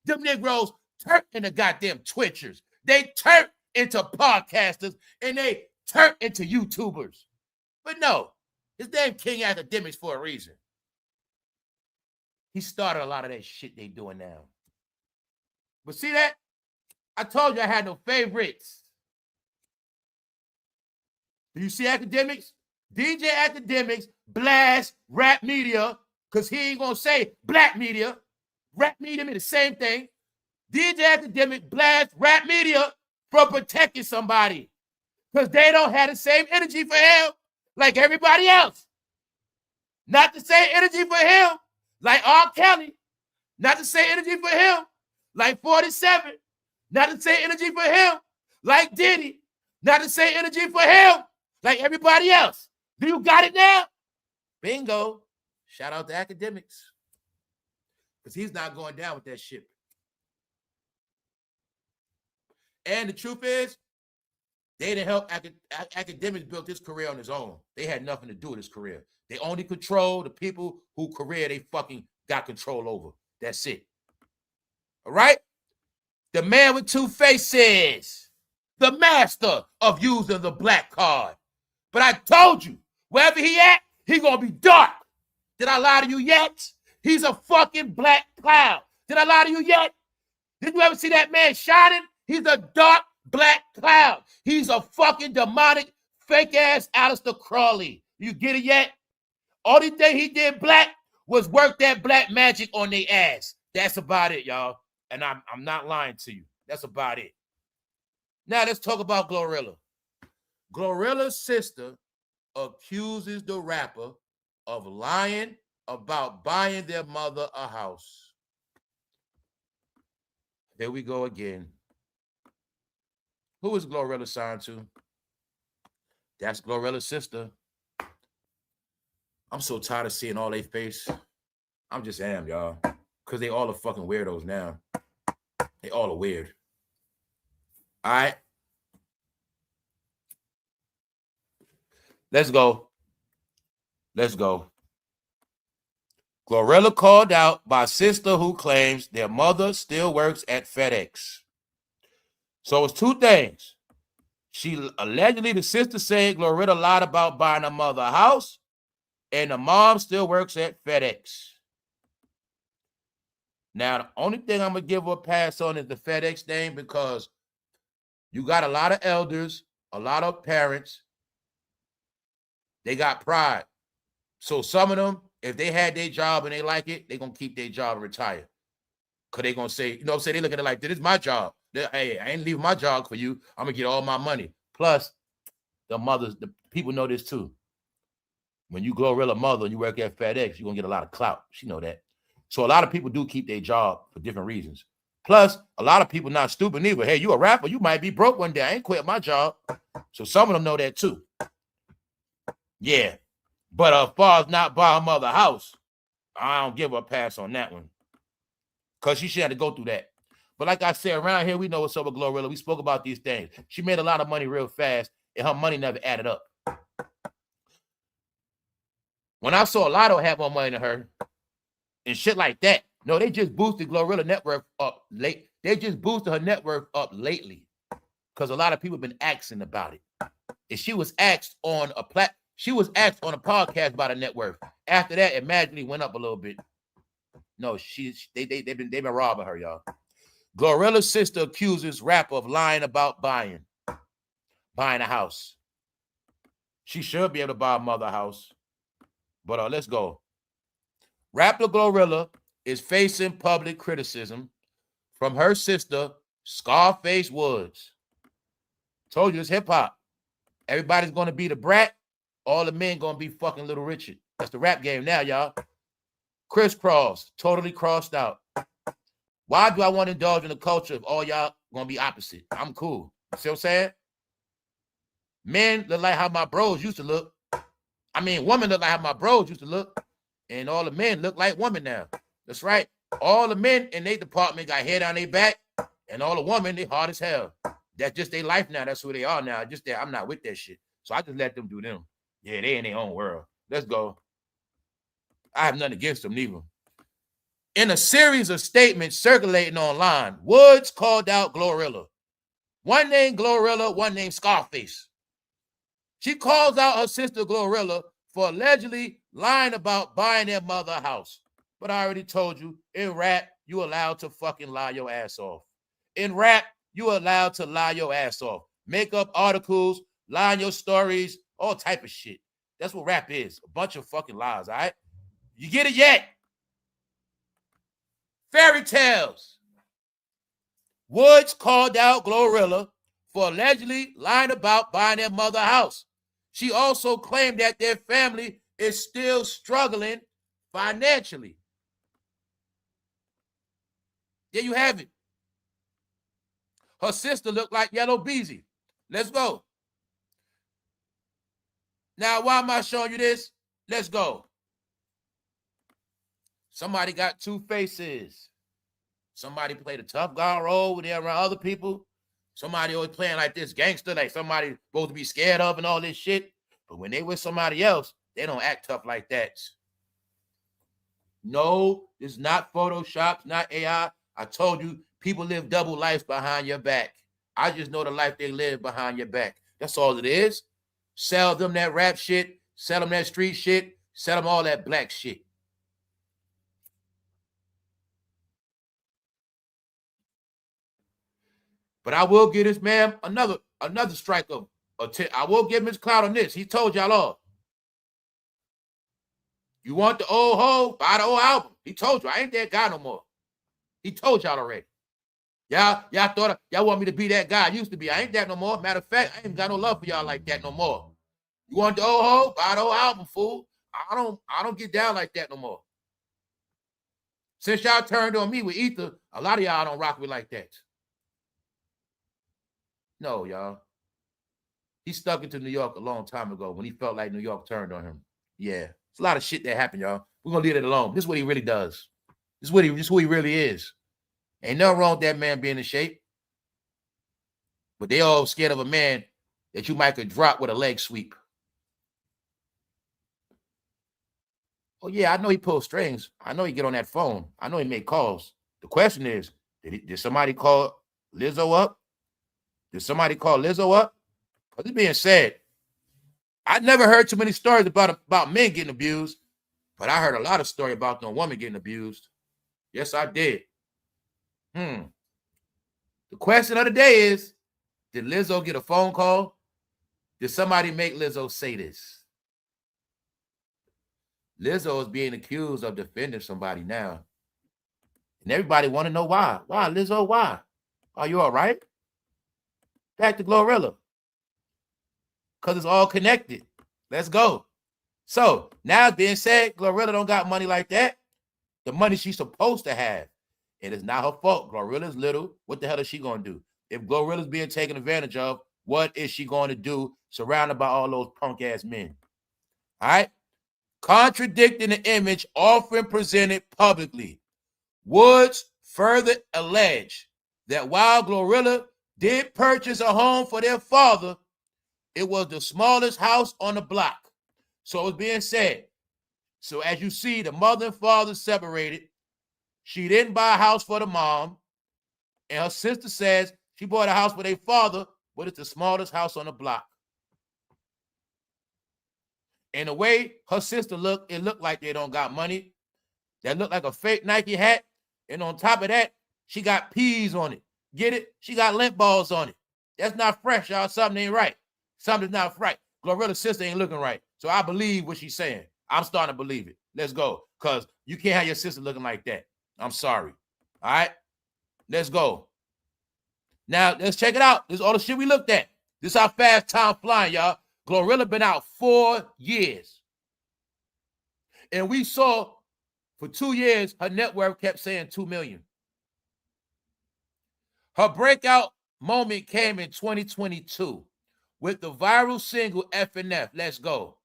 Speaker 1: Them Negroes turned into goddamn Twitchers. They turned into podcasters and they turned into YouTubers. But no, his name King Akademiks for a reason. He started a lot of that shit they doing now. But see that? I told you I had no favorites. Do you see Akademiks? DJ Akademiks blast rap media because he ain't going to say black media. Rap media mean the same thing. DJ Akademiks blast rap media for protecting somebody because they don't have the same energy for him like everybody else. Not the same energy for him like R. Kelly. Not the same energy for him like 47. Not the same energy for him like Diddy. Not the same energy for him like everybody else. Do you got it now? Bingo. Shout out to Akademiks. Because he's not going down with that shit. And the truth is, they didn't help. Akademiks built his career on his own. They had nothing to do with his career. They only control the people whose career they fucking got control over. That's it. All right? The man with 2 faces. The master of using the black card. But I told you, wherever he at, he gonna be dark. Did I lie to you yet? He's a fucking black cloud. Did I lie to you yet? Did you ever see that man shining? He's a dark black cloud. He's a fucking demonic, fake-ass Aleister Crowley. You get it yet? Only thing he did black was work that black magic on their ass. That's about it, y'all. And I'm not lying to you. That's about it. Now let's talk about GLORILLA. GLORILLA's sister accuses the rapper of lying about buying their mother a house. There we go again. Who is GLORILLA signed to? That's GLORILLA's sister. I'm so tired of seeing all they face. I'm just am, y'all. Because they all are fucking weirdos now. They all are weird. All right. Let's go. Let's go. GLORILLA called out by sister who claims their mother still works at FedEx. So it's 2 things. She allegedly, the sister said GLORILLA lied about buying her mother a house, and the mom still works at FedEx. Now, the only thing I'm going to give her a pass on is the FedEx thing because you got a lot of elders, a lot of parents. They got pride. So some of them, if they had their job and they like it, they're going to keep their job and retire. Because they're going to say, you know what I'm saying? They look at it like, this is my job. Hey, I ain't leaving my job for you. I'm going to get all my money. Plus, the people know this too. When you GLORILLA mother and you work at FedEx, you're going to get a lot of clout. She know that. So a lot of people do keep their job for different reasons. Plus, a lot of people not stupid neither. Hey, you a rapper, you might be broke one day. I ain't quit my job. So some of them know that too. Yeah. But as far as not buy her mother house, I don't give her a pass on that one. Because she had to go through that. But like I said, around here, we know what's up with GLORILLA. We spoke about these things. She made a lot of money real fast, and her money never added up. When I saw Latto have more money than her and shit like that, no, they just boosted GLORILLA net worth up late. They just boosted her net worth up lately because a lot of people have been asking about it. And she was asked on a podcast about her net worth. After that, it magically went up a little bit. No, they've been robbing her, y'all. GLORILLA's sister accuses rapper of lying about buying a house. She should be able to buy a mother house. But let's go. Rapper GLORILLA is facing public criticism from her sister, Scarface Woods. Told you it's hip-hop. Everybody's going to be the brat. All the men going to be fucking Little Richard. That's the rap game now, y'all. Crisscross, totally crossed out. Why do I want to indulge in the culture if all y'all going to be opposite? I'm cool. You see what I'm saying? Men look like how my bros used to look. I mean, women look like how my bros used to look. And all the men look like women now. That's right. All the men in their department got hair down their back. And all the women, they hard as hell. That's just their life now. That's who they are now. Just that I'm not with that shit. So I just let them do them. Yeah, they in their own world. Let's go. I have nothing against them neither. In a series of statements circulating online, Woods called out GLORILLA. One named GLORILLA, one named Scarface. She calls out her sister GLORILLA for allegedly lying about buying their mother a house. But I already told you, in rap, you allowed to fucking lie your ass off. In rap, you allowed to lie your ass off. Make up articles, lie in your stories, all type of shit. That's what rap is. A bunch of fucking lies, all right? You get it yet? Fairy tales. Woods called out GLORILLA for allegedly lying about buying their mother a house. She also claimed that their family is still struggling financially. There you have it. Her sister looked like Yellow Beezy. Let's go. Now, why am I showing you this? Let's go. Somebody got two faces. Somebody played a tough guy role when they're around other people. Somebody always playing like this gangster, like somebody supposed to be scared of and all this shit. But when they with somebody else, they don't act tough like that. No, it's not Photoshop, not AI. I told you, people live double lives behind your back. I just know the life they live behind your back. That's all it is. Sell them that rap shit, sell them that street shit, sell them all that black shit. But I will give this man another strike of I will give him his clout on this. He told y'all all. You want the old hoe? Buy the old album. He told you. I ain't that guy no more. He told y'all already. Y'all thought y'all want me to be that guy I used to be. I ain't that no more. Matter of fact, I ain't got no love for y'all like that no more. You want the old hoe? Buy the old album, fool. I don't get down like that no more. Since y'all turned on me with Ether, a lot of y'all don't rock with like that. No, y'all. He stuck into New York a long time ago when he felt like New York turned on him. Yeah. It's a lot of shit that happened, y'all. We're going to leave it alone. This is what he really does. This is who he really is. Ain't nothing wrong with that man being in shape. But they all scared of a man that you might could drop with a leg sweep. Oh, yeah, I know he pulls strings. I know he get on that phone. I know he make calls. The question is, did somebody call LIZZO up? Did somebody call LIZZO up? Because it's being said, I never heard too many stories about men getting abused, but I heard a lot of stories about no woman getting abused. Yes, I did. The question of the day is, did LIZZO get a phone call? Did somebody make LIZZO say this? LIZZO is being accused of defending somebody now. And everybody want to know why. Why, LIZZO, why? Are you all right? Back to GLORILLA. Because it's all connected. Let's go. So, now being said, GLORILLA don't got money like that. The money she's supposed to have. And it's not her fault. GLORILLA's little. What the hell is she going to do? If GLORILLA's being taken advantage of, what is she going to do surrounded by all those punk-ass men? All right? Contradicting the image often presented publicly, Woods further alleged that while GLORILLA did purchase a home for their father, it was the smallest house on the block. So it's being said. So as you see, the mother and father separated. She didn't buy a house for the mom. And her sister says she bought a house for their father, but it's the smallest house on the block. And the way her sister looked, it looked like they don't got money. That looked like a fake Nike hat. And on top of that, she got peas on it. Get it? She got lint balls on it. That's not fresh, y'all. Something ain't right. Something's not right. GLORILLA's sister ain't looking right. So I believe what she's saying. I'm starting to believe it. Let's go. Because you can't have your sister looking like that. I'm sorry. All right? Let's go. Now, let's check it out. This is all the shit we looked at. This is how fast time flying, y'all. GLORILLA been out 4 years. And we saw for 2 years, her net worth kept saying 2 million. Her breakout moment came in 2022 with the viral single FNF, Let's Go.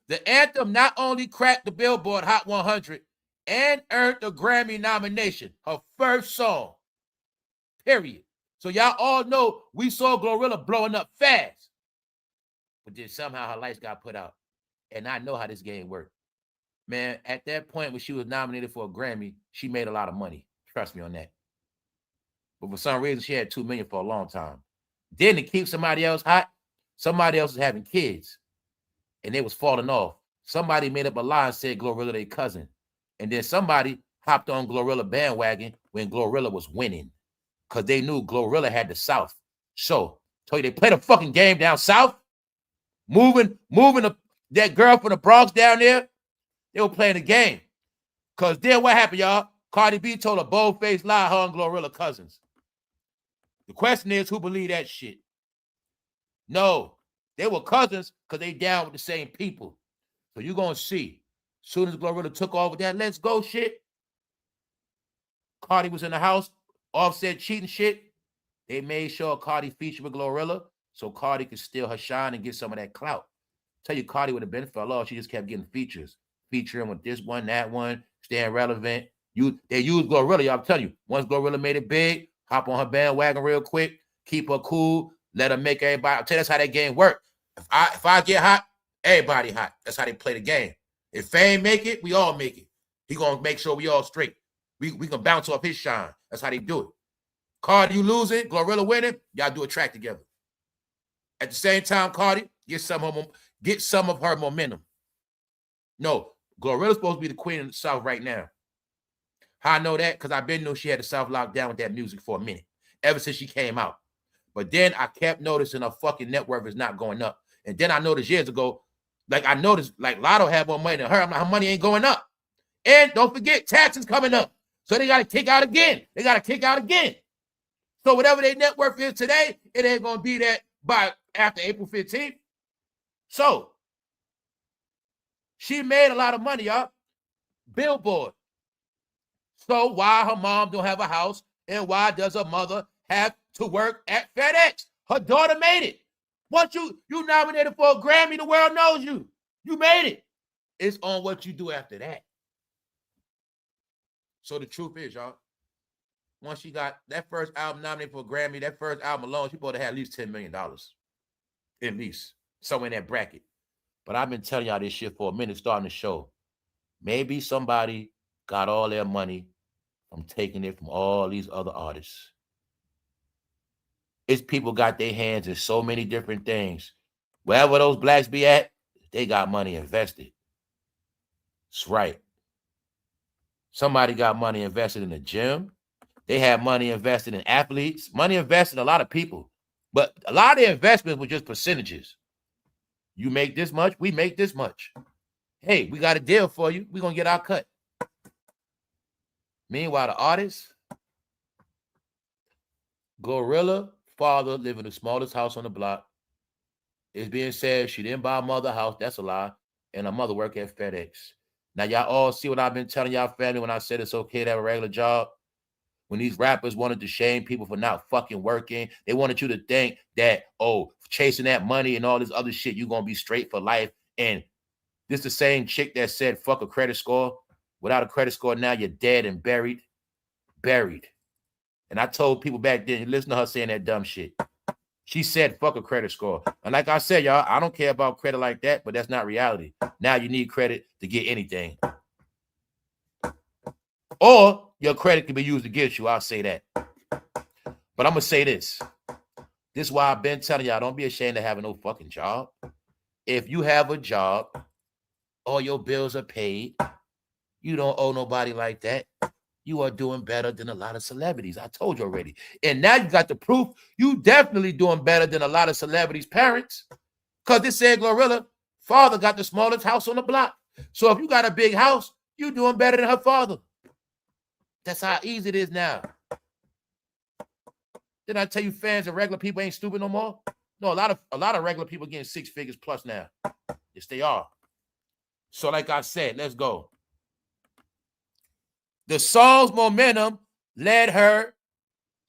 Speaker 1: The anthem not only cracked the Billboard Hot 100 and earned a Grammy nomination, her first song, period. So y'all all know we saw GLORILLA blowing up fast. But then somehow her lights got put out. And I know how this game worked. Man, at that point when she was nominated for a Grammy, she made a lot of money. Trust me on that. But for some reason, she had 2 million for a long time. Then to keep somebody else hot, somebody else was having kids. And they was falling off. Somebody made up a lie and said GLORILLA their cousin. And then somebody hopped on GLORILLA bandwagon when GLORILLA was winning. Because they knew GLORILLA had the South. So, told you they played a fucking game down South. Moving that girl from the Bronx down there. They were playing the game. Because then what happened, y'all? Cardi B told a bold-faced lie, her and GLORILLA cousins. The question is, who believed that shit? No, they were cousins because they down with the same people. So you're going to see. As soon as GLORILLA took off with that let's go shit, Cardi was in the house, Offset cheating shit. They made sure Cardi featured with GLORILLA so Cardi could steal her shine and get some of that clout. Tell you Cardi would have been for law. She just kept getting features. Featuring with this one, that one, staying relevant. They used GLORILLA. Y'all, I'm telling you, once GLORILLA made it big, hop on her bandwagon real quick, keep her cool, let her make everybody. I'll tell you that's how that game works. If I get hot, everybody hot. That's how they play the game. If Fame make it, we all make it. He gonna make sure we all straight. We can bounce off his shine. That's how they do it. Cardi, you losing, GLORILLA winning, y'all do a track together. At the same time, Cardi, get some of her momentum. No, GLORILLA's supposed to be the queen of the South right now. How I know that? Because I've been knowing she had the South locked down with that music for a minute, ever since she came out. But then I kept noticing her fucking net worth is not going up. And then I noticed years ago, like Latto had more money than her. I'm like, her money ain't going up. And don't forget, taxes coming up. So they got to kick out again. So whatever their net worth is today, it ain't going to be that by after April 15th. So she made a lot of money, y'all. Billboard. So why her mom don't have a house and why does her mother have to work at FedEx? Her daughter made it. Once you nominated for a Grammy, the world knows you. You made it. It's on what you do after that. So the truth is, y'all, once she got that first album nominated for a Grammy, that first album alone, she probably had at least $10 million. At least. Somewhere in that bracket. But I've been telling y'all this shit for a minute starting the show. Maybe somebody got all their money from taking it from all these other artists. It's people got their hands in so many different things. Wherever those blacks be at, they got money invested. That's right. Somebody got money invested in the gym. They had money invested in athletes. Money invested in a lot of people. But a lot of the investments were just percentages. You make this much, we make this much. Hey, we got a deal for you. We're going to get our cut. Meanwhile, the artists, GLORILLA father lived in the smallest house on the block. It's being said she didn't buy a mother house. That's a lie. And her mother worked at FedEx. Now, y'all all see what I've been telling y'all family when I said it's okay to have a regular job? When these rappers wanted to shame people for not fucking working, they wanted you to think that, oh, chasing that money and all this other shit, you're going to be straight for life. And this the same chick that said, fuck a credit score. Without a credit score, now you're dead and buried. Buried. And I told people back then, listen to her saying that dumb shit. She said, fuck a credit score. And like I said, y'all, I don't care about credit like that, but that's not reality. Now you need credit to get anything. Or your credit can be used against you. I'll say that. But I'm going to say this. This is why I've been telling y'all, don't be ashamed of having no fucking job. If you have a job, all your bills are paid, you don't owe nobody like that, you are doing better than a lot of celebrities. I told you already. And now you got the proof. You definitely doing better than a lot of celebrities' parents. Because this said GLORILLA, father got the smallest house on the block. So if you got a big house, you doing better than her father. That's how easy it is now. Didn't I tell you fans and regular people ain't stupid no more? No, a lot of regular people getting 6 figures plus now. Yes, they are. So like I said, let's go. The song's momentum led her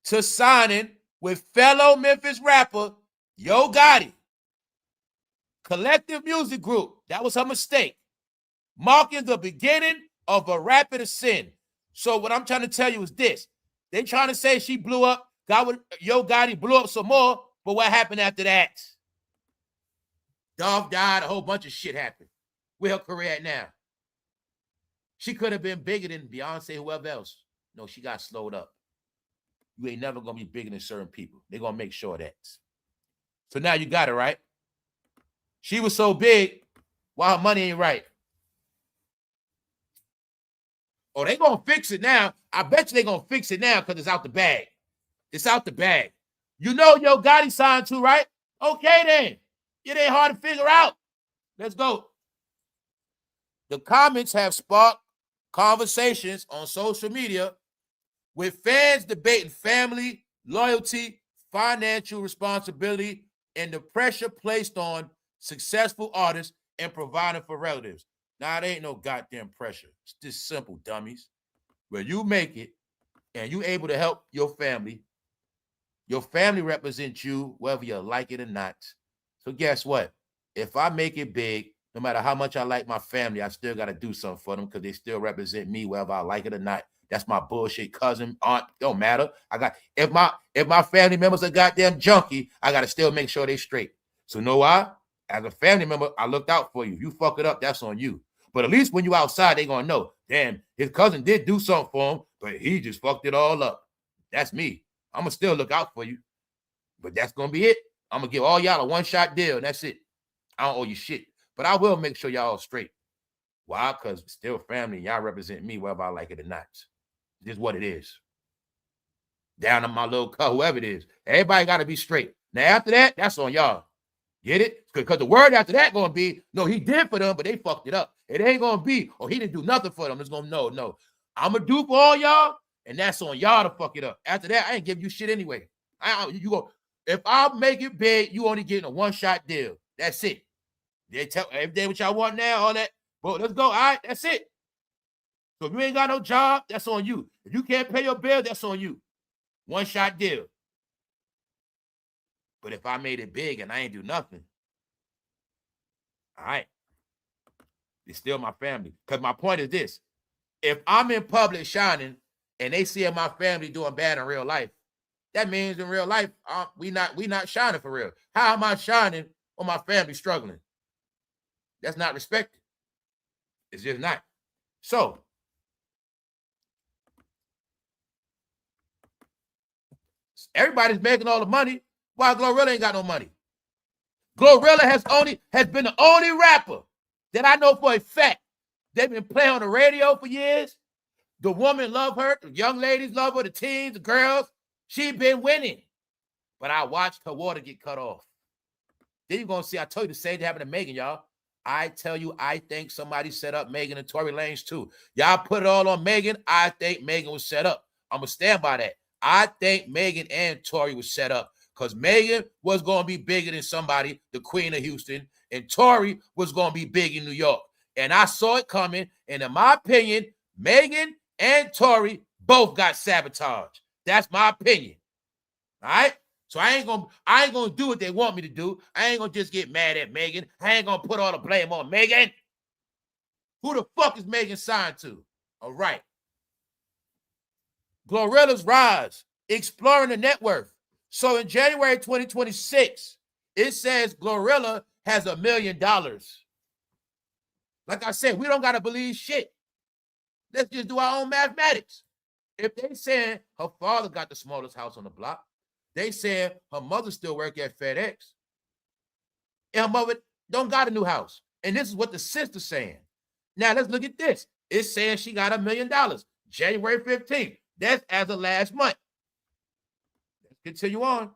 Speaker 1: to signing with fellow Memphis rapper Yo Gotti. Collective Music Group. That was her mistake. Marking the beginning of a rapid ascent. So what I'm trying to tell you is this. They trying to say she blew up. Yo Gotti blew up some more. But what happened after that? Dog died. A whole bunch of shit happened. Where her career at now? She could have been bigger than Beyonce, whoever else. No, she got slowed up. You ain't never going to be bigger than certain people. They're going to make sure of that. So now you got it, right? She was so big, why her money ain't right? Oh, they going to fix it now. I bet you they going to fix it now because it's out the bag. It's out the bag. You know Yo Gotti signed too, right? Okay, then. It ain't hard to figure out. Let's go. The comments have sparked conversations on social media with fans debating family, loyalty, financial responsibility, and the pressure placed on successful artists and providing for relatives. Now, it ain't no goddamn pressure. It's just simple, dummies. Where you make it and you able to help your family represents you, whether you like it or not. So guess what? If I make it big, no matter how much I like my family, I still got to do something for them because they still represent me, whether I like it or not. That's my bullshit cousin, aunt, don't matter. If my family members are goddamn junkie, I got to still make sure they straight. So know why? As a family member, I looked out for you. You fuck it up, that's on you. But at least when you outside, they gonna know, damn, his cousin did do something for him, but he just fucked it all up. That's me. I'm gonna still look out for you. But that's gonna be it. I'm gonna give all y'all a one-shot deal, and that's it. I don't owe you shit. But I will make sure y'all straight. Why? Because still family. Y'all represent me whether I like it or not. This is what it is. Down on my little cut, whoever it is. Everybody got to be straight. Now, after that, that's on y'all. Get it? Because the word after that going to be, no, he did for them, but they fucked it up. It ain't going to be, oh, he didn't do nothing for them. It's going to, no. I'm going to do for all y'all, and that's on y'all to fuck it up. After that, I ain't giving you shit anyway. If I make it big, you only getting a one-shot deal. That's it. They tell everything what y'all want now, all that. Well, let's go. All right, that's it. So if you ain't got no job, that's on you. If you can't pay your bill, that's on you. One-shot deal. But if I made it big and I ain't do nothing, all right, it's still my family. Because my point is this. If I'm in public shining and they see my family doing bad in real life, that means in real life, we not shining for real. How am I shining when my family struggling? That's not respected. It's just not. So, everybody's making all the money while GLORILLA ain't got no money. GLORILLA has been the only rapper that I know for a fact. They've been playing on the radio for years. The women love her. The young ladies love her. The teens, the girls. She been winning. But I watched her water get cut off. Then you're going to see, I told you the same thing happened to Megan, y'all. I tell you, I think somebody set up Megan and Tory Lanez too. Y'all put it all on Megan. I think Megan was set up. I'm going to stand by that. I think Megan and Tory was set up because Megan was going to be bigger than somebody, the Queen of Houston, and Tory was going to be big in New York. And I saw it coming, And in my opinion, Megan and Tory both got sabotaged. That's my opinion. All right? So I ain't gonna do what they want me to do. I ain't gonna just get mad at Megan. I ain't gonna put all the blame on Megan. Who the fuck is Megan signed to? All right. GLORILLA's rise, exploring the net worth. So in January 2026, it says GLORILLA has $1 million. Like I said, we don't gotta believe shit. Let's just do our own mathematics. If they saying her father got the smallest house on the block, they said her mother still work at FedEx, and her mother don't got a new house. And this is what the sister's saying. Now let's look at this. It's saying she got $1 million, January 15th. That's as of last month. Let's continue on.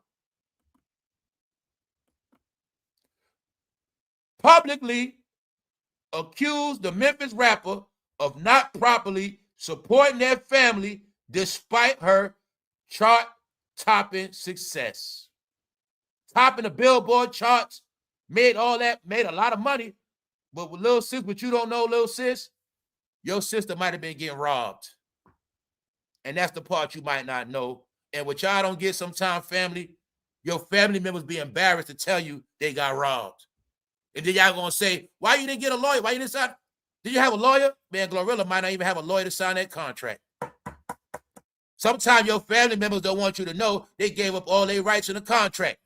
Speaker 1: Publicly accused the Memphis rapper of not properly supporting their family despite her chart-topping success. Topping the Billboard charts, made a lot of money. But with little sis, what you don't know, little sis, your sister might have been getting robbed. And that's the part you might not know. And what y'all don't get sometimes, family, your family members be embarrassed to tell you they got robbed. And then y'all gonna say, why you didn't get a lawyer? Why you didn't sign? Did you have a lawyer? Man, GLORILLA might not even have a lawyer to sign that contract. Sometimes your family members don't want you to know they gave up all their rights in the contract.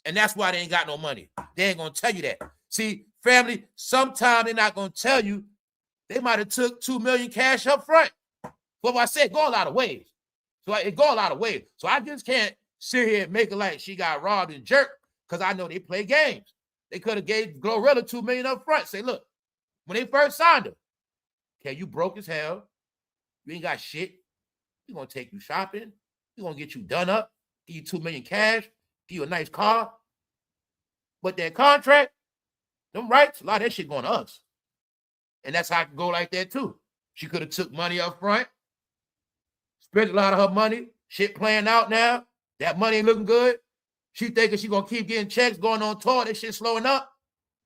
Speaker 1: And that's why they ain't got no money. They ain't gonna tell you that. See, family, sometimes they're not gonna tell you. They might have took $2 million cash up front. But I said, go a lot of ways. So it go a lot of ways. So I just can't sit here and make it like she got robbed and jerked, because I know they play games. They could have gave GLORILLA $2 million up front. Say, look, when they first signed her, okay, you broke as hell. You ain't got shit. We're gonna take you shopping. We're gonna get you done up, give you $2 million cash, give you a nice car. But that contract, them rights, a lot of that shit going to us. And that's how it can go like that too. She could have took money up front, spent a lot of her money, shit playing out now. That money ain't looking good. She thinking she gonna keep getting checks, going on tour, that shit slowing up.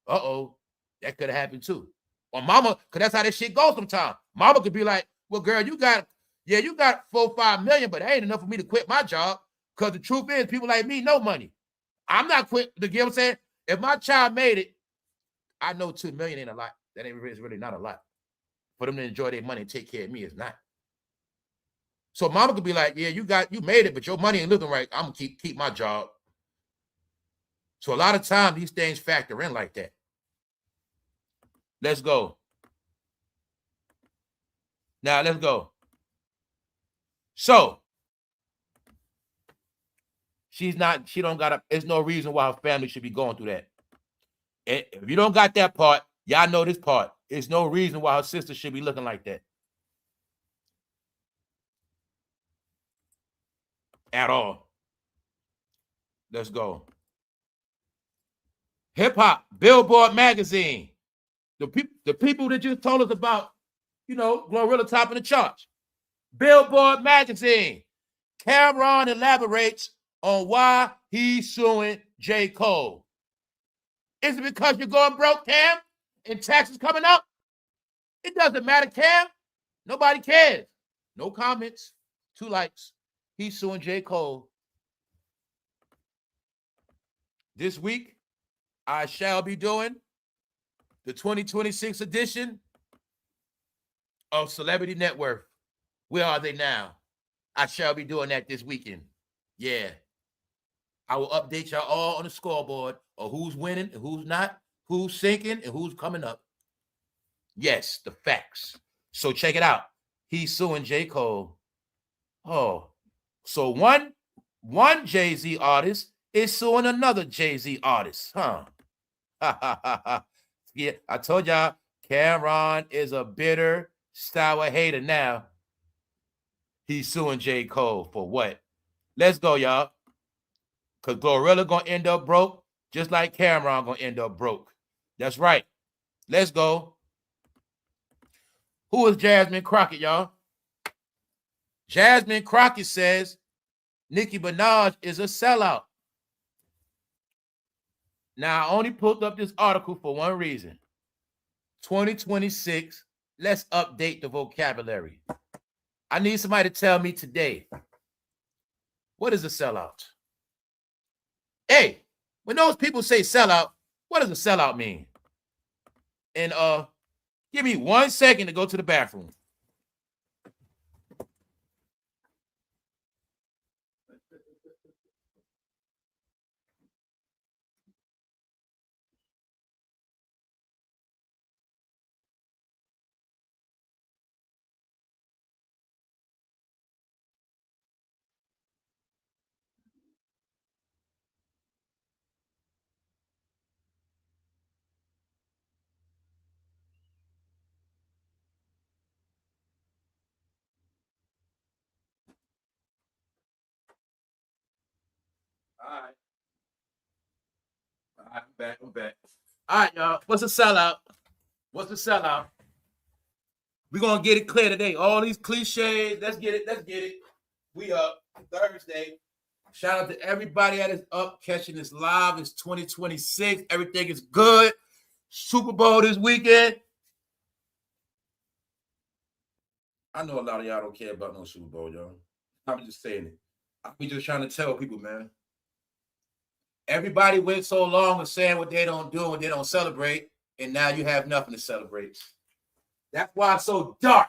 Speaker 1: Uh-oh, that could have happened too. Or mama, because that's how that shit goes sometimes. Mama could be like, well, girl, you got 4-5 million, but that ain't enough for me to quit my job. Because the truth is, people like me know money. I'm not quit. You get what I'm saying? If my child made it, I know $2 million ain't a lot. That ain't really not a lot. For them to enjoy their money and take care of me is not. So mama could be like, yeah, you made it, but your money ain't looking right. I'm gonna keep my job. So a lot of times these things factor in like that. Let's go. Now let's go. So she don't got there's no reason why her family should be going through that. And if you don't got that part, y'all know this part. There's no reason why her sister should be looking like that. At all. Let's go. Hip Hop, Billboard magazine. The people that just told us about, GLORILLA topping the charts. Billboard magazine. Cameron elaborates on why he's suing J. Cole. Is it because you're going broke, Cam? And taxes coming up? It doesn't matter, Cam. Nobody cares. No comments. 2 likes. He's suing J. Cole. This week, I shall be doing the 2026 edition of Celebrity Net Worth. Where are they now? I shall be doing that this weekend. Yeah. I will update y'all all on the scoreboard of who's winning and who's not, who's sinking and who's coming up. Yes, the facts. So check it out. He's suing J. Cole. Oh, so one Jay-Z artist is suing another Jay-Z artist, huh? Yeah, I told y'all, Cameron is a bitter, sour hater now. He's suing J. Cole for what? Let's go, y'all. Because GLORILLA gonna end up broke, just like Cameron gonna end up broke. That's right. Let's go. Who is Jasmine Crockett, y'all? Jasmine Crockett says Nicki Minaj is a sellout. Now, I only pulled up this article for one reason. 2026 let's update the vocabulary. I need somebody to tell me today, what is a sellout? Hey, when those people say sellout, what does a sellout mean? And give me 1 second to go to the bathroom. All right. All right, I'm back. All right, y'all. What's a sellout? What's a sellout? We're gonna get it clear today. All these cliches. Let's get it. We up Thursday. Shout out to everybody that is up catching this live. It's 2026. Everything is good. Super Bowl this weekend. I know a lot of y'all don't care about no Super Bowl, y'all. I'm just saying it. I'm just trying to tell people, man. Everybody went so long of saying what they don't do and what they don't celebrate, and now you have nothing to celebrate. That's why it's so dark,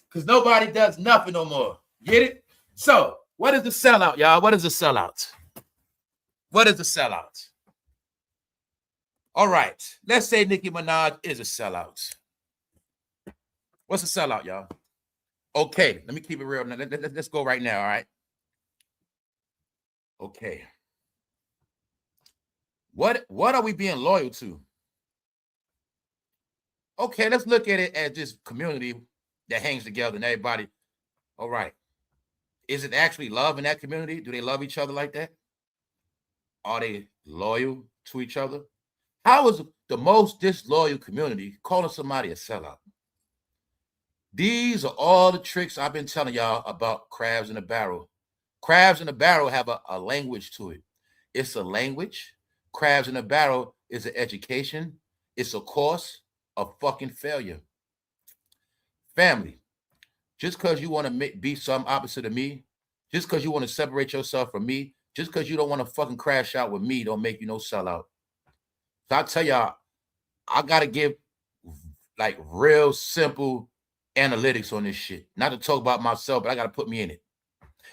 Speaker 1: because nobody does nothing no more. Get it? So, what is the sellout, y'all? What is the sellout? What is the sellout? All right. Let's say Nicki Minaj is a sellout. What's a sellout, y'all? Okay, let me keep it real. Let's go right now, all right? Okay. What are we being loyal to? Okay, let's look at it as this community that hangs together and everybody. All right. Is it actually love in that community? Do they love each other like that? Are they loyal to each other? How is the most disloyal community calling somebody a sellout? These are all the tricks I've been telling y'all about crabs in a barrel. Crabs in a barrel have a language to it. It's a language. Crabs in a barrel is an education. It's a course of fucking failure. Family, just because you want to be some opposite of me, just because you want to separate yourself from me, just because you don't want to fucking crash out with me, don't make you no sellout. So I tell y'all, I got to give like real simple analytics on this shit. Not to talk about myself, but I got to put me in it.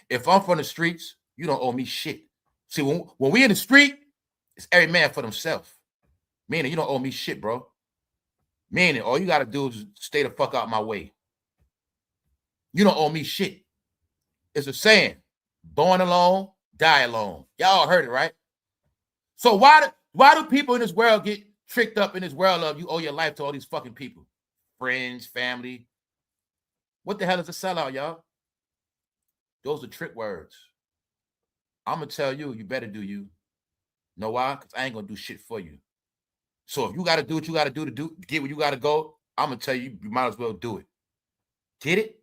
Speaker 1: If I'm from the streets, you don't owe me shit. See, when we in the street, it's every man for themselves. Meaning you don't owe me shit, bro. Meaning all you got to do is stay the fuck out my way. You don't owe me shit. It's a saying, born alone, die alone. Y'all heard it, right? So why do people in this world get tricked up in this world of you owe your life to all these fucking people? Friends, family. What the hell is a sellout, y'all? Those are trick words. I'm going to tell you, you better do you. Know why? Because I ain't going to do shit for you. So if you got to do what you got to do to get where you got to go, I'm going to tell you, you might as well do it. Get it?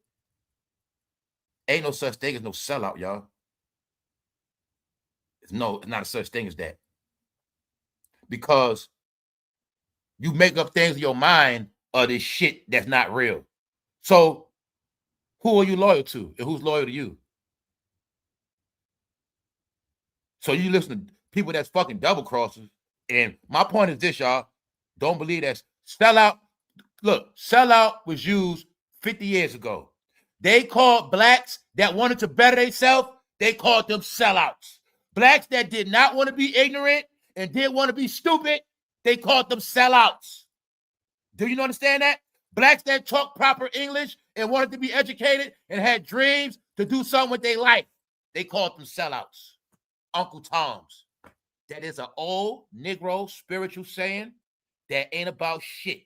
Speaker 1: Ain't no such thing as no sellout, y'all. It's not a such thing as that. Because you make up things in your mind of this shit that's not real. So who are you loyal to? And who's loyal to you? So you listen to people that's fucking double crosses. And my point is this, y'all. Don't believe that sellout. Look, sellout was used 50 years ago. They called blacks that wanted to better themselves, they called them sellouts. Blacks that did not want to be ignorant and didn't want to be stupid, they called them sellouts. Do you understand that? Blacks that talk proper English and wanted to be educated and had dreams to do something with their life, they called them sellouts. Uncle Toms. That is an old Negro spiritual saying that ain't about shit.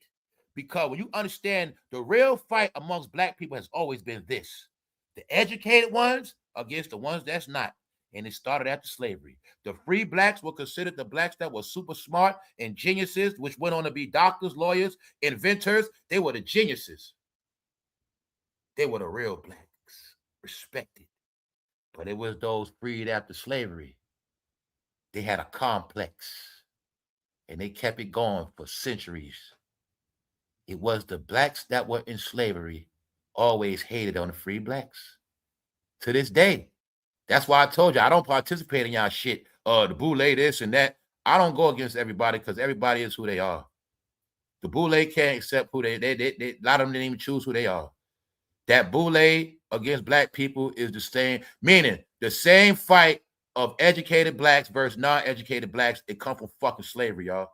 Speaker 1: Because when you understand the real fight amongst black people has always been this. The educated ones against the ones that's not. And it started after slavery. The free blacks were considered the blacks that were super smart and geniuses, which went on to be doctors, lawyers, inventors. They were the geniuses. They were the real blacks, respected. But it was those freed after slavery. They had a complex. And they kept it going for centuries. It was the blacks that were in slavery always hated on the free blacks. To this day. That's why I told you I don't participate in y'all shit. The boule this and that. I don't go against everybody because everybody is who they are. The boule can't accept who they a lot of them didn't even choose who they are. That boule against black people is the same, meaning the same fight of educated blacks versus non-educated blacks. It come from fucking slavery, y'all.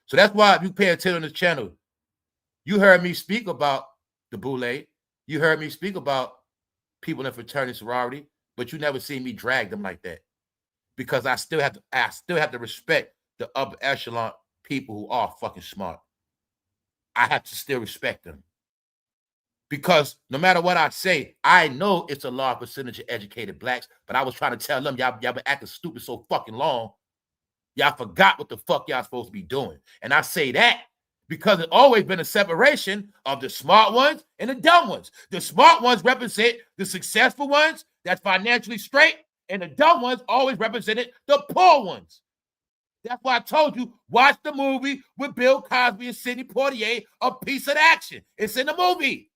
Speaker 1: So that's why if you pay attention on this channel, you heard me speak about the boule. You heard me speak about people in fraternity sorority, but you never see me drag them like that because I still have to respect the upper echelon people who are fucking smart. I have to still respect them because no matter what I say, I know it's a large percentage of educated blacks, but I was trying to tell them y'all been acting stupid so fucking long. Y'all forgot what the fuck y'all supposed to be doing. And I say that because it's always been a separation of the smart ones and the dumb ones. The smart ones represent the successful ones that's financially straight, and the dumb ones always represented the poor ones. That's why I told you, watch the movie with Bill Cosby and Sidney Poitier, A Piece of Action. It's in the movie.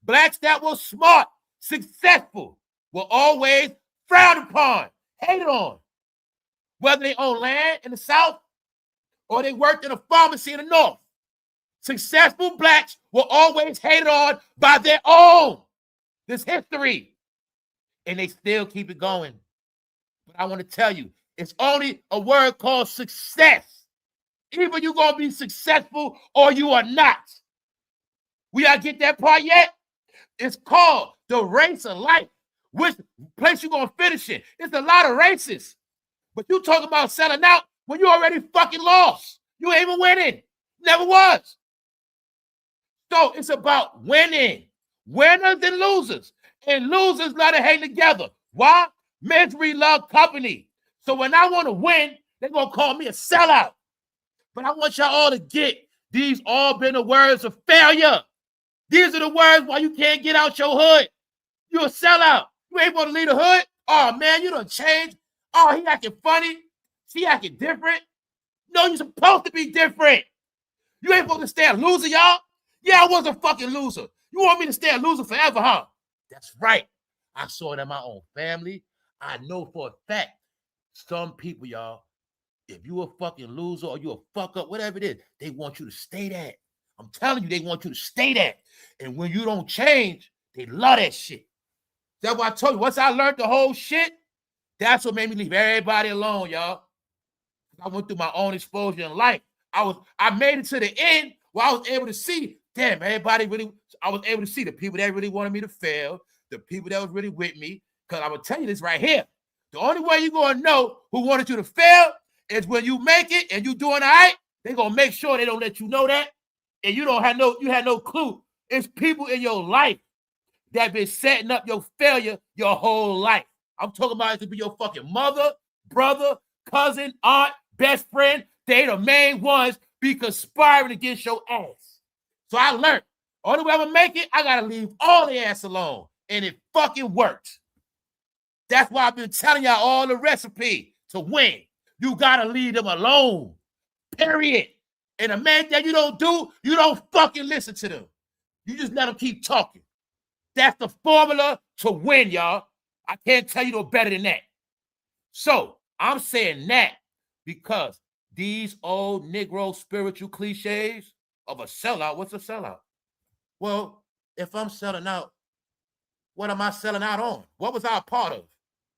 Speaker 1: Blacks that were smart, successful, were always frowned upon, hated on. Whether they own land in the South or they worked in a pharmacy in the North. Successful blacks were always hated on by their own. This history. And they still keep it going. But I want to tell you, it's only a word called success. Either you're going to be successful or you are not. We gotta get that part yet? It's called the race of life. Which place you going to finish in? It's a lot of races. But you talking about selling out when you already fucking lost. You ain't even winning. Never was. So it's about winning. Winners and losers. And losers let it hang together. Why? Misery love company. So when I want to win, they're going to call me a sellout. But I want y'all all to get these all been the words of failure. These are the words why you can't get out your hood. You're a sellout. You ain't going to leave the hood. Oh, man, you done changed. Oh, he acting funny. She acting different. No, you're supposed to be different. You ain't supposed to stay a loser, y'all. Yeah, I was a fucking loser. You want me to stay a loser forever, huh? That's right. I saw it in my own family. I know for a fact some people, y'all, if you a fucking loser or you a fuck up, whatever it is, they want you to stay that. I'm telling you, they want you to stay that. And when you don't change, they love that shit. That's why I told you, once I learned the whole shit, that's what made me leave everybody alone, y'all. I went through my own exposure in life. I made it to the end where I was able to see, damn, everybody really, I was able to see the people that really wanted me to fail, the people that was really with me. Because I will tell you this right here. The only way you're going to know who wanted you to fail is when you make it and you doing all right, they're going to make sure they don't let you know that. And you had no clue. It's people in your life that been setting up your failure your whole life. I'm talking about it to be your fucking mother, brother, cousin, aunt, best friend. They the main ones be conspiring against your ass. So I learned, only way I'm gonna make it, I gotta leave all the ass alone. And it fucking worked. That's why I've been telling y'all all the recipe to win. You gotta leave them alone. Period. And a man that you don't fucking listen to them. You just let them keep talking. That's the formula to win, y'all. I can't tell you no better than that. So I'm saying that because these old Negro spiritual cliches of a sellout, what's a sellout? Well, if I'm selling out, what am I selling out on? What was I a part of?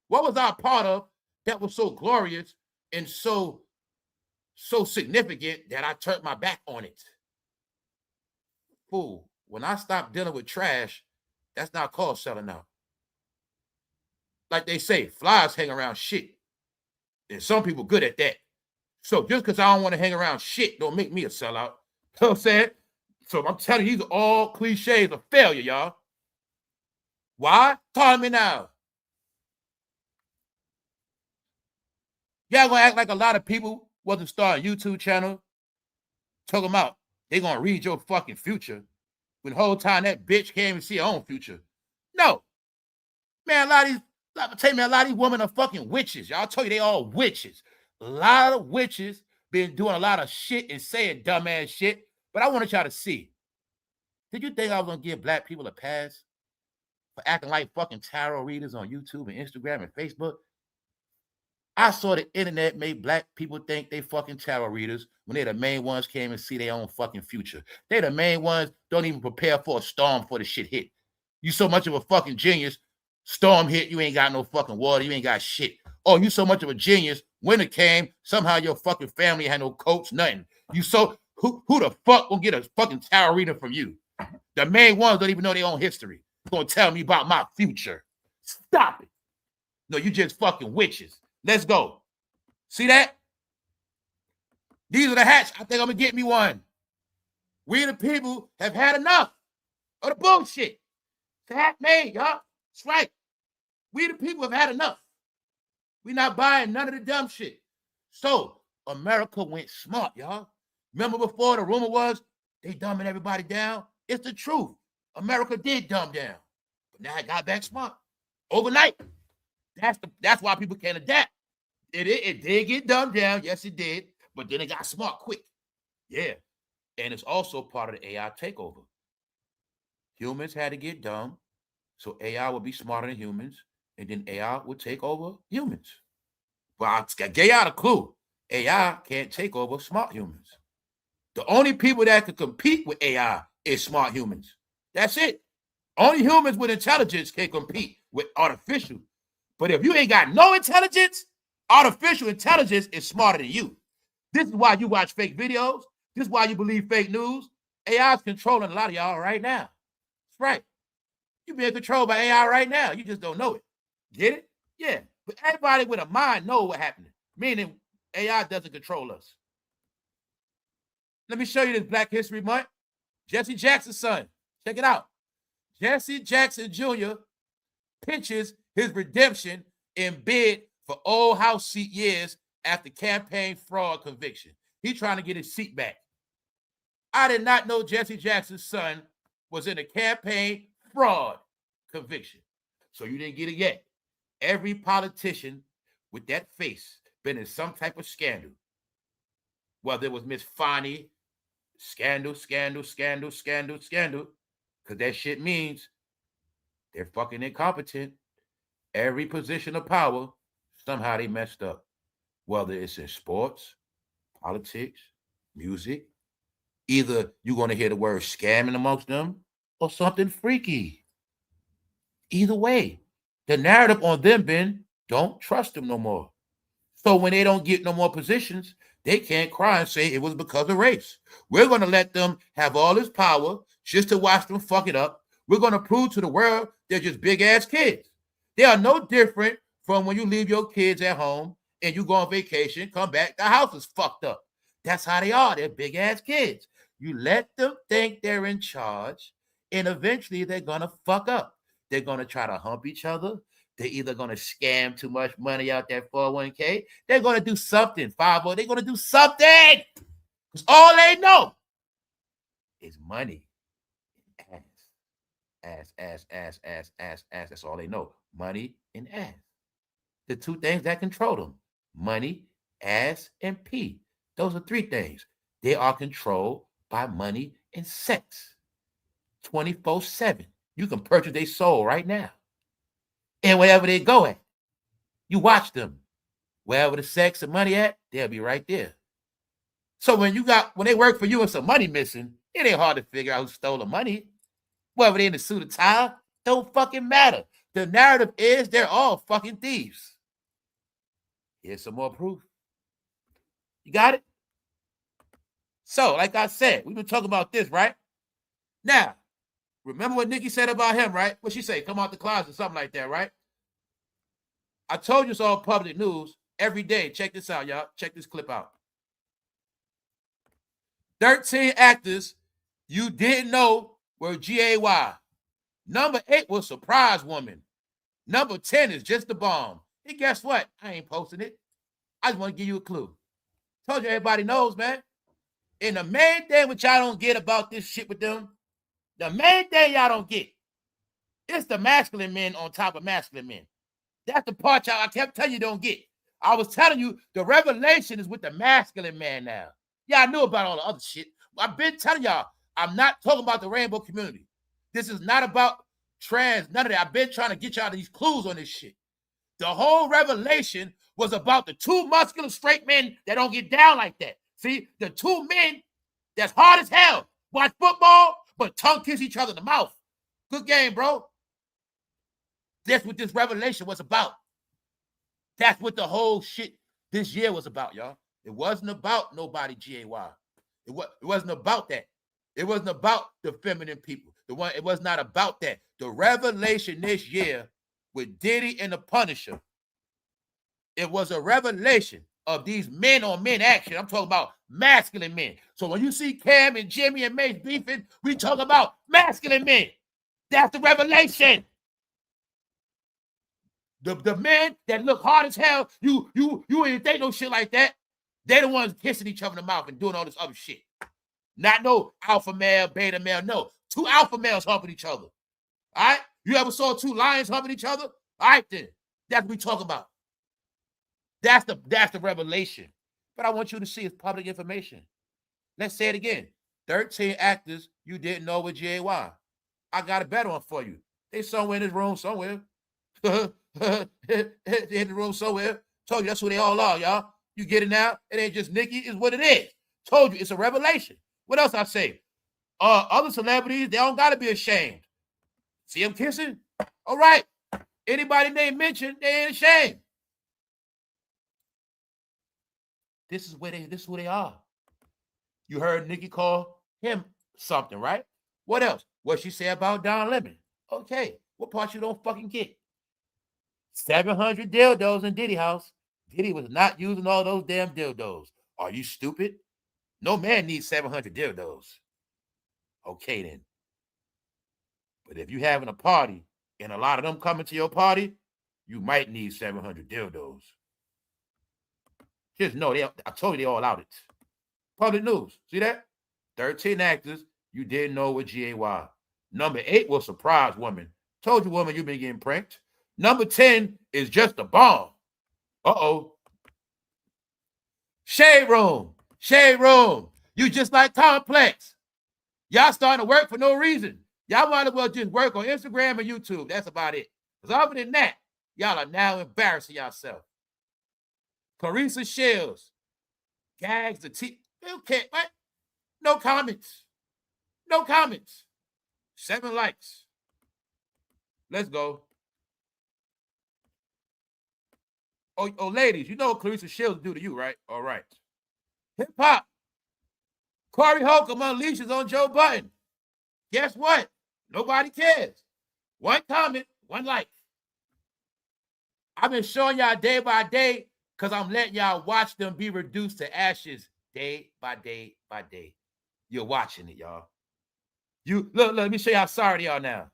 Speaker 1: What was I a part of that was so glorious and so significant that I turned my back on it? Fool, when I stopped dealing with trash, that's not called selling out. Like they say, flies hang around shit. And some people good at that. So just because I don't want to hang around shit don't make me a sellout. You know what I'm saying? So I'm telling you, these are all cliches of failure, y'all. Why? Tell me now. Y'all gonna act like a lot of people wasn't starting a YouTube channel talking about they gonna read your fucking future when the whole time that bitch can't even see her own future. No. Man, a lot of these women are fucking witches. Y'all tell you they all witches. A lot of witches been doing a lot of shit and saying dumbass shit But I want y'all to see. Did you think I was going to give black people a pass for acting like fucking tarot readers on YouTube and Instagram and Facebook? I saw the internet made black people think they fucking tarot readers when they the main ones came and see their own fucking future. They the main ones don't even prepare for a storm before the shit hit. You so much of a fucking genius, storm hit, you ain't got no fucking water, you ain't got shit. Oh, you so much of a genius, winter came, somehow your fucking family had no coats, nothing. You so, who the fuck will get a fucking tarot reader from you? The main ones don't even know their own history. Gonna tell me about my future. Stop it. No, you just fucking witches. Let's go. See that? These are the hats. I think I'm going to get me one. We the people have had enough of the bullshit. The hat made, y'all. That's right. We the people have had enough. We not buying none of the dumb shit. So America went smart, y'all. Remember before the rumor was they dumbing everybody down? It's the truth. America did dumb down. But now it got back smart. Overnight. That's why people can't adapt. It did get dumbed down. Yes, it did. But then it got smart quick. Yeah. And it's also part of the AI takeover. Humans had to get dumb, so AI would be smarter than humans, and then AI would take over humans. But I gave y'all a clue. AI can't take over smart humans. The only people that can compete with AI is smart humans. That's it. Only humans with intelligence can compete with artificial. But if you ain't got no intelligence, artificial intelligence is smarter than you. This is why you watch fake videos. This is why you believe fake news. AI is controlling a lot of y'all right now. That's right. You're being controlled by AI right now. You just don't know it. Get it? Yeah. But everybody with a mind knows what happened. Meaning AI doesn't control us. Let me show you this Black History Month. Jesse Jackson's son. Check it out. Jesse Jackson Jr. pitches his redemption in bid for old house seat years after campaign fraud conviction. He's trying to get his seat back. I did not know Jesse Jackson's son was in a campaign fraud conviction. So you didn't get it yet. Every politician with that face been in some type of scandal. Whether it was Miss Fonnie, scandal, because that shit means they're fucking incompetent. Every position of power, somehow they messed up. Whether it's in sports, politics, music, either you're going to hear the word scamming amongst them or something freaky. Either way, the narrative on them been, don't trust them no more. So when they don't get no more positions, they can't cry and say it was because of race. We're going to let them have all this power just to watch them fuck it up. We're going to prove to the world they're just big-ass kids. They are no different from when you leave your kids at home and you go on vacation, come back, the house is fucked up. That's how they are. They're big-ass kids. You let them think they're in charge, and eventually they're going to fuck up. They're going to try to hump each other. They're either going to scam too much money out that 401k. They're going to do something, 5-0. They're going to do something. Because all they know is money. Ass. That's all they know. Money and ass. The two things that control them. Money, ass, and pee. Those are three things. They are controlled by money and sex. 24/7. You can purchase their soul right now. And wherever they go at, you watch them. Wherever the sex and money at, they'll be right there. So when they work for you and some money missing, it ain't hard to figure out who stole the money. Whether they in the suit or tie, don't fucking matter. The narrative is they're all fucking thieves. Here's some more proof. You got it? So, like I said, we've been talking about this, right? Now, remember what Nikki said about him, right? What she say? Come out the closet, something like that, right? I told you it's all public news every day. Check this out, y'all. Check this clip out. 13 actors you didn't know were GAY. Number 8 was Surprise Woman. Number 10 is Just the Bomb. And guess what? I ain't posting it. I just want to give you a clue. Told you everybody knows, man. And the main thing which y'all don't get about this shit with them, the main thing y'all don't get, it's the masculine men on top of masculine men. That's the part y'all I kept telling you don't get. I was telling you the revelation is with the masculine man now. Y'all knew about all the other shit. I've been telling y'all, I'm not talking about the rainbow community. This is not about trans, none of that. I've been trying to get y'all these clues on this shit. The whole revelation was about the two muscular straight men that don't get down like that. See, the two men that's hard as hell, watch football, but tongue kiss each other in the mouth. Good game, bro. That's what this revelation was about. That's what the whole shit this year was about, y'all. It wasn't about nobody GAY. It wasn't about that. It wasn't about the feminine people. It was not about that. The revelation this year with Diddy and the Punisher, it was a revelation of these men on men action. I'm talking about masculine men. So when you see Cam and Jimmy and Mace beefing, we talk about masculine men. That's the revelation. The men that look hard as hell, you ain't think no shit like that. They the ones kissing each other in the mouth and doing all this other shit. Not no alpha male, beta male. No, two alpha males humping each other. All right? You ever saw two lions humping each other? All right, then. That's what we talk about. That's the revelation. But I want you to see it's public information. Let's say it again. 13 actors you didn't know were GAY. I got a better one for you. They somewhere in this room somewhere. In the room somewhere. Told you that's who they all are, y'all. You get it now? It ain't just Nicki. It's what it is. Told you it's a revelation. What else I say? Other celebrities, they don't got to be ashamed. See them kissing? All right. Anybody they mention, they ain't ashamed. This is who they are. You heard Nicki call him something, right? What else? What she say about Donlemon? Okay. What part you don't fucking get? 700 dildos in Diddy house. Diddy was not using all those damn dildos. Are you stupid? No man needs 700 dildos. Okay, then. But if you're having a party and a lot of them coming to your party, you might need 700 dildos. Just know, I told you they all out it. Public news. See that? 13 actors you didn't know were GAY. Number 8 was Surprise Woman. Told you, woman, you've been getting pranked. Number 10 is Just a Bomb. Uh-oh. Shade Room. Shade Room. You just like Complex. Y'all starting to work for no reason. Y'all might as well just work on Instagram and YouTube. That's about it. Because other than that, y'all are now embarrassing yourself. Clarissa Shields. Gags the teeth. Okay, what? No comments. No comments. 7 likes. Let's go. Oh, ladies, you know what Clarissa Shields do to you, right? All right. Hip-hop. Corey Holcomb unleashes on Joe Budden. Guess what? Nobody cares. 1 comment, 1 like. I've been showing y'all day by day because I'm letting y'all watch them be reduced to ashes day by day by day. You're watching it, y'all. Look, let me show you how sorry they are now.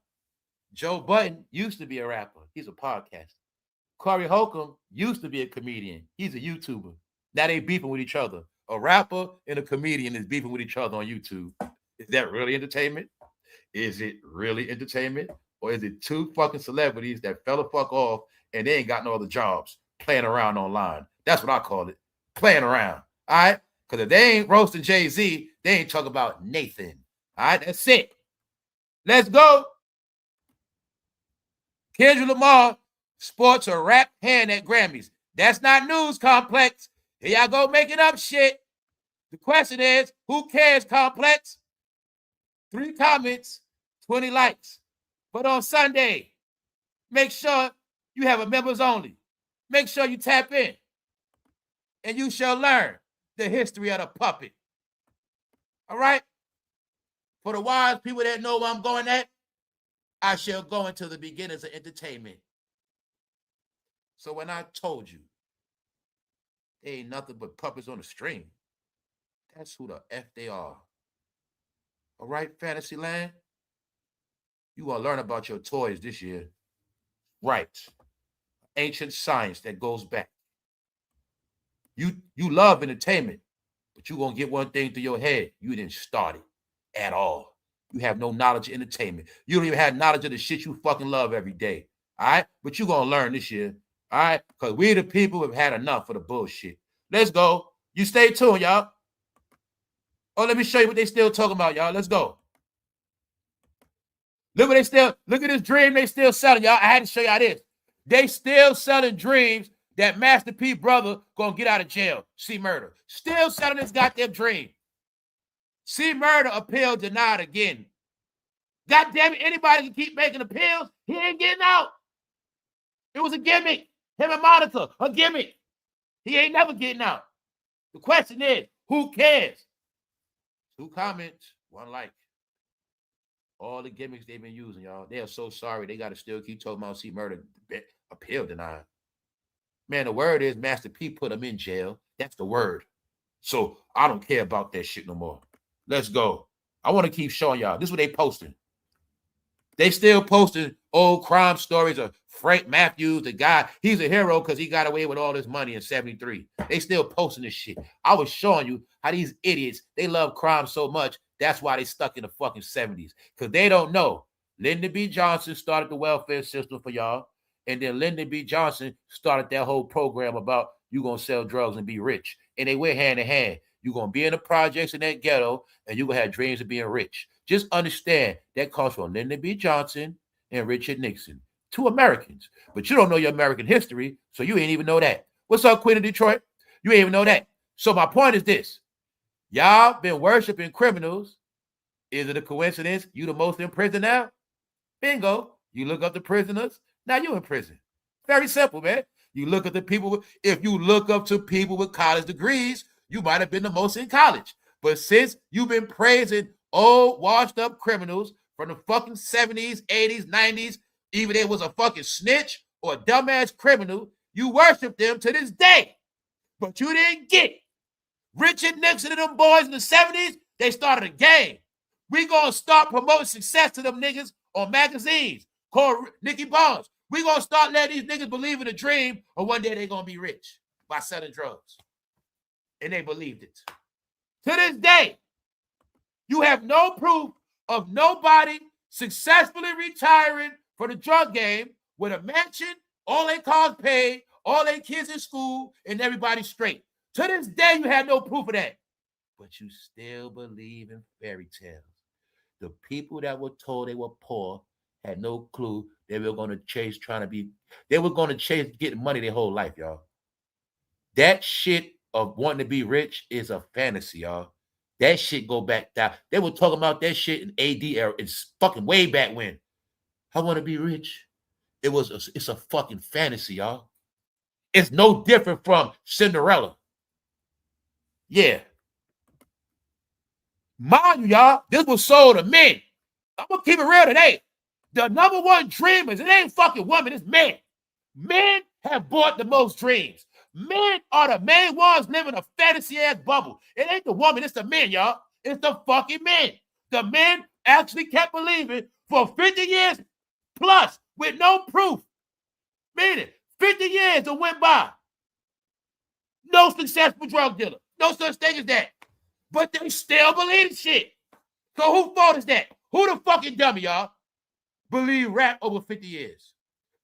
Speaker 1: Joe Budden used to be a rapper. He's a podcaster. Corey Holcomb used to be a comedian. He's a YouTuber. Now they beefing with each other. A rapper and a comedian is beefing with each other on YouTube. Is that really entertainment? Is it really entertainment? Or is it 2 fucking celebrities that fell the fuck off and they ain't got no other jobs playing around online? That's what I call it. Playing around. All right? Because if they ain't roasting Jay-Z, they ain't talking about Nathan. All right? That's it. Let's go. Kendrick Lamar sports a rap hand at Grammys. That's not news, Complex. Here y'all go making up shit. The question is, who cares, Complex? 3 comments, 20 likes. But on Sunday, make sure you have a members only. Make sure you tap in. And you shall learn the history of the puppet. All right? For the wise people that know where I'm going at, I shall go into the beginnings of entertainment. So when I told you, they ain't nothing but puppets on the string, that's who the F they are. All right, Fantasyland? You want to learn about your toys this year. Right. Ancient science that goes back. You love entertainment, but you're going to get one thing through your head. You didn't start it at all. You have no knowledge of entertainment. You don't even have knowledge of the shit you fucking love every day. All right? But you're going to learn this year. All right? Because we the people have had enough of the bullshit. Let's go. You stay tuned, y'all. Oh, let me show you what they still talking about, y'all. Let's go. Look at this dream they still selling, y'all. I had to show y'all this. They still selling dreams that Master P brother gonna get out of jail. C Murder. Still selling this goddamn dream. C Murder appeal denied again. God damn it, anybody can keep making appeals. He ain't getting out. It was a gimmick. Him and Monica, a gimmick. He ain't never getting out. The question is, who cares? 2 comments, 1 like. All the gimmicks they've been using, y'all. They are so sorry. They got to still keep talking about C Murder appeal denied. Man, the word is Master P put him in jail. That's the word. So I don't care about that shit no more. Let's go. I want to keep showing y'all. This is what they posting. They still posting old crime stories of Frank Matthews, the guy. He's a hero because he got away with all this money in 73. They still posting this shit. I was showing you how these idiots, they love crime so much. That's why they stuck in the fucking 70s. Because they don't know. Lyndon B. Johnson started the welfare system for y'all. And then Lyndon B. Johnson started that whole program about you going to sell drugs and be rich. And they went hand in hand. You're going to be in the projects in that ghetto, and you're going to have dreams of being rich. Just understand that comes from Lyndon B. Johnson and Richard Nixon. 2 Americans. But you don't know your American history, so you ain't even know that. What's up, Queen of Detroit? You ain't even know that. So my point is this. Y'all been worshiping criminals. Is it a coincidence you the most in prison now? Bingo. You look up the prisoners, now you in prison. Very simple, man. You look at the people, if you look up to people with college degrees, you might have been the most in college. But since you've been praising old, washed-up criminals from the fucking 70s, 80s, 90s, even if it was a fucking snitch or a dumbass criminal, you worship them to this day. But you didn't get it. Richard Nixon and them boys in the 70s, they started a game. We gonna start promoting success to them niggas on magazines called Nicky Bonds. We gonna start letting these niggas believe in a dream of one day they gonna be rich by selling drugs. And they believed it. To this day, you have no proof of nobody successfully retiring from the drug game with a mansion, all their cars paid, all their kids in school, and everybody straight. To this day, you have no proof of that. But you still believe in fairy tales. The people that were told they were poor had no clue they were going to chase getting money their whole life, y'all. That shit of wanting to be rich is a fantasy, y'all. That shit go back down. They were talking about that shit in AD era. It's fucking way back when. I want to be rich. It's a fucking fantasy, y'all. It's no different from Cinderella. Yeah. Mind you, y'all, this was sold to men. I'm going to keep it real today. The number one dreamers, it ain't fucking women, it's men. Men have bought the most dreams. Men are the main ones living a fantasy-ass bubble. It ain't the woman, it's the men, y'all. It's the fucking men. The men actually kept believing for 50 years plus with no proof. Meaning, 50 years that went by. No successful drug dealer. No such thing as that. But they still believe in shit. So whose fault is that? Who the fucking dummy, y'all? Believe rap over 50 years.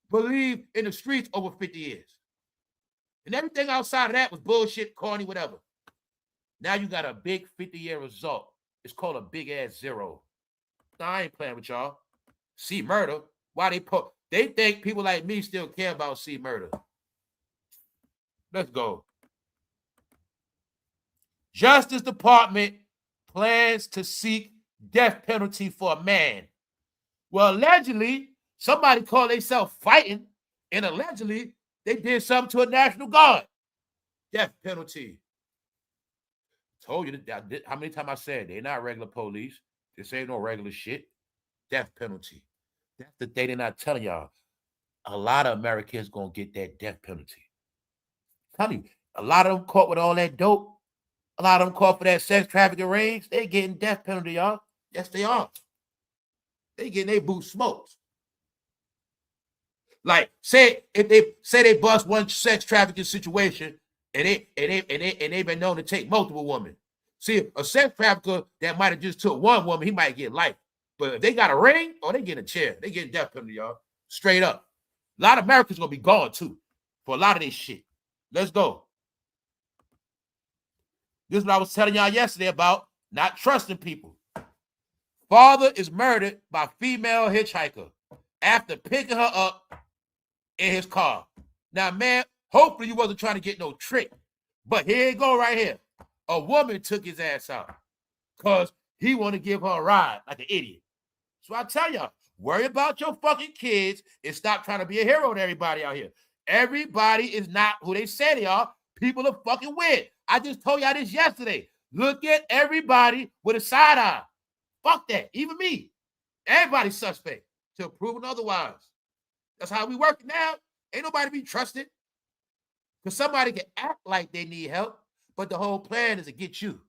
Speaker 1: Believe in the streets over 50 years. And everything outside of that was bullshit, corny, whatever. Now you got a big 50-year result. It's called a big-ass zero. Now, I ain't playing with y'all. C Murder. Why they think people like me still care about C Murder. Let's go. Justice Department plans to seek death penalty for a man. Well, allegedly, somebody called themselves fighting, and allegedly, they did something to a National Guard. Death penalty. Told you that, how many times I said they're not regular police. This ain't no regular shit. Death penalty. That's the thing they're not telling y'all. A lot of Americans gonna get that death penalty. Tell you, a lot of them caught with all that dope. A lot of them caught for that sex trafficking rings. They getting death penalty, y'all. Yes, they are. They getting their boots smoked. Like, say they bust one sex trafficking situation and they been known to take multiple women. See, a sex trafficker that might have just took one woman, he might get life. But if they got a ring, they get a chair. They getting death penalty, y'all. Straight up. A lot of Americans gonna be gone too for a lot of this shit. Let's go. This is what I was telling y'all yesterday about not trusting people. Father is murdered by female hitchhiker after picking her up in his car. Now, man, hopefully you wasn't trying to get no trick. But here you go right here. A woman took his ass out because he want to give her a ride like an idiot. So I tell y'all, worry about your fucking kids and stop trying to be a hero to everybody out here. Everybody is not who they say they are. People are fucking weird. I just told y'all this yesterday. Look at everybody with a side eye. Fuck that. Even me. Everybody's suspect till proven otherwise. That's how we work now. Ain't nobody be trusted. Because somebody can act like they need help, but the whole plan is to get you.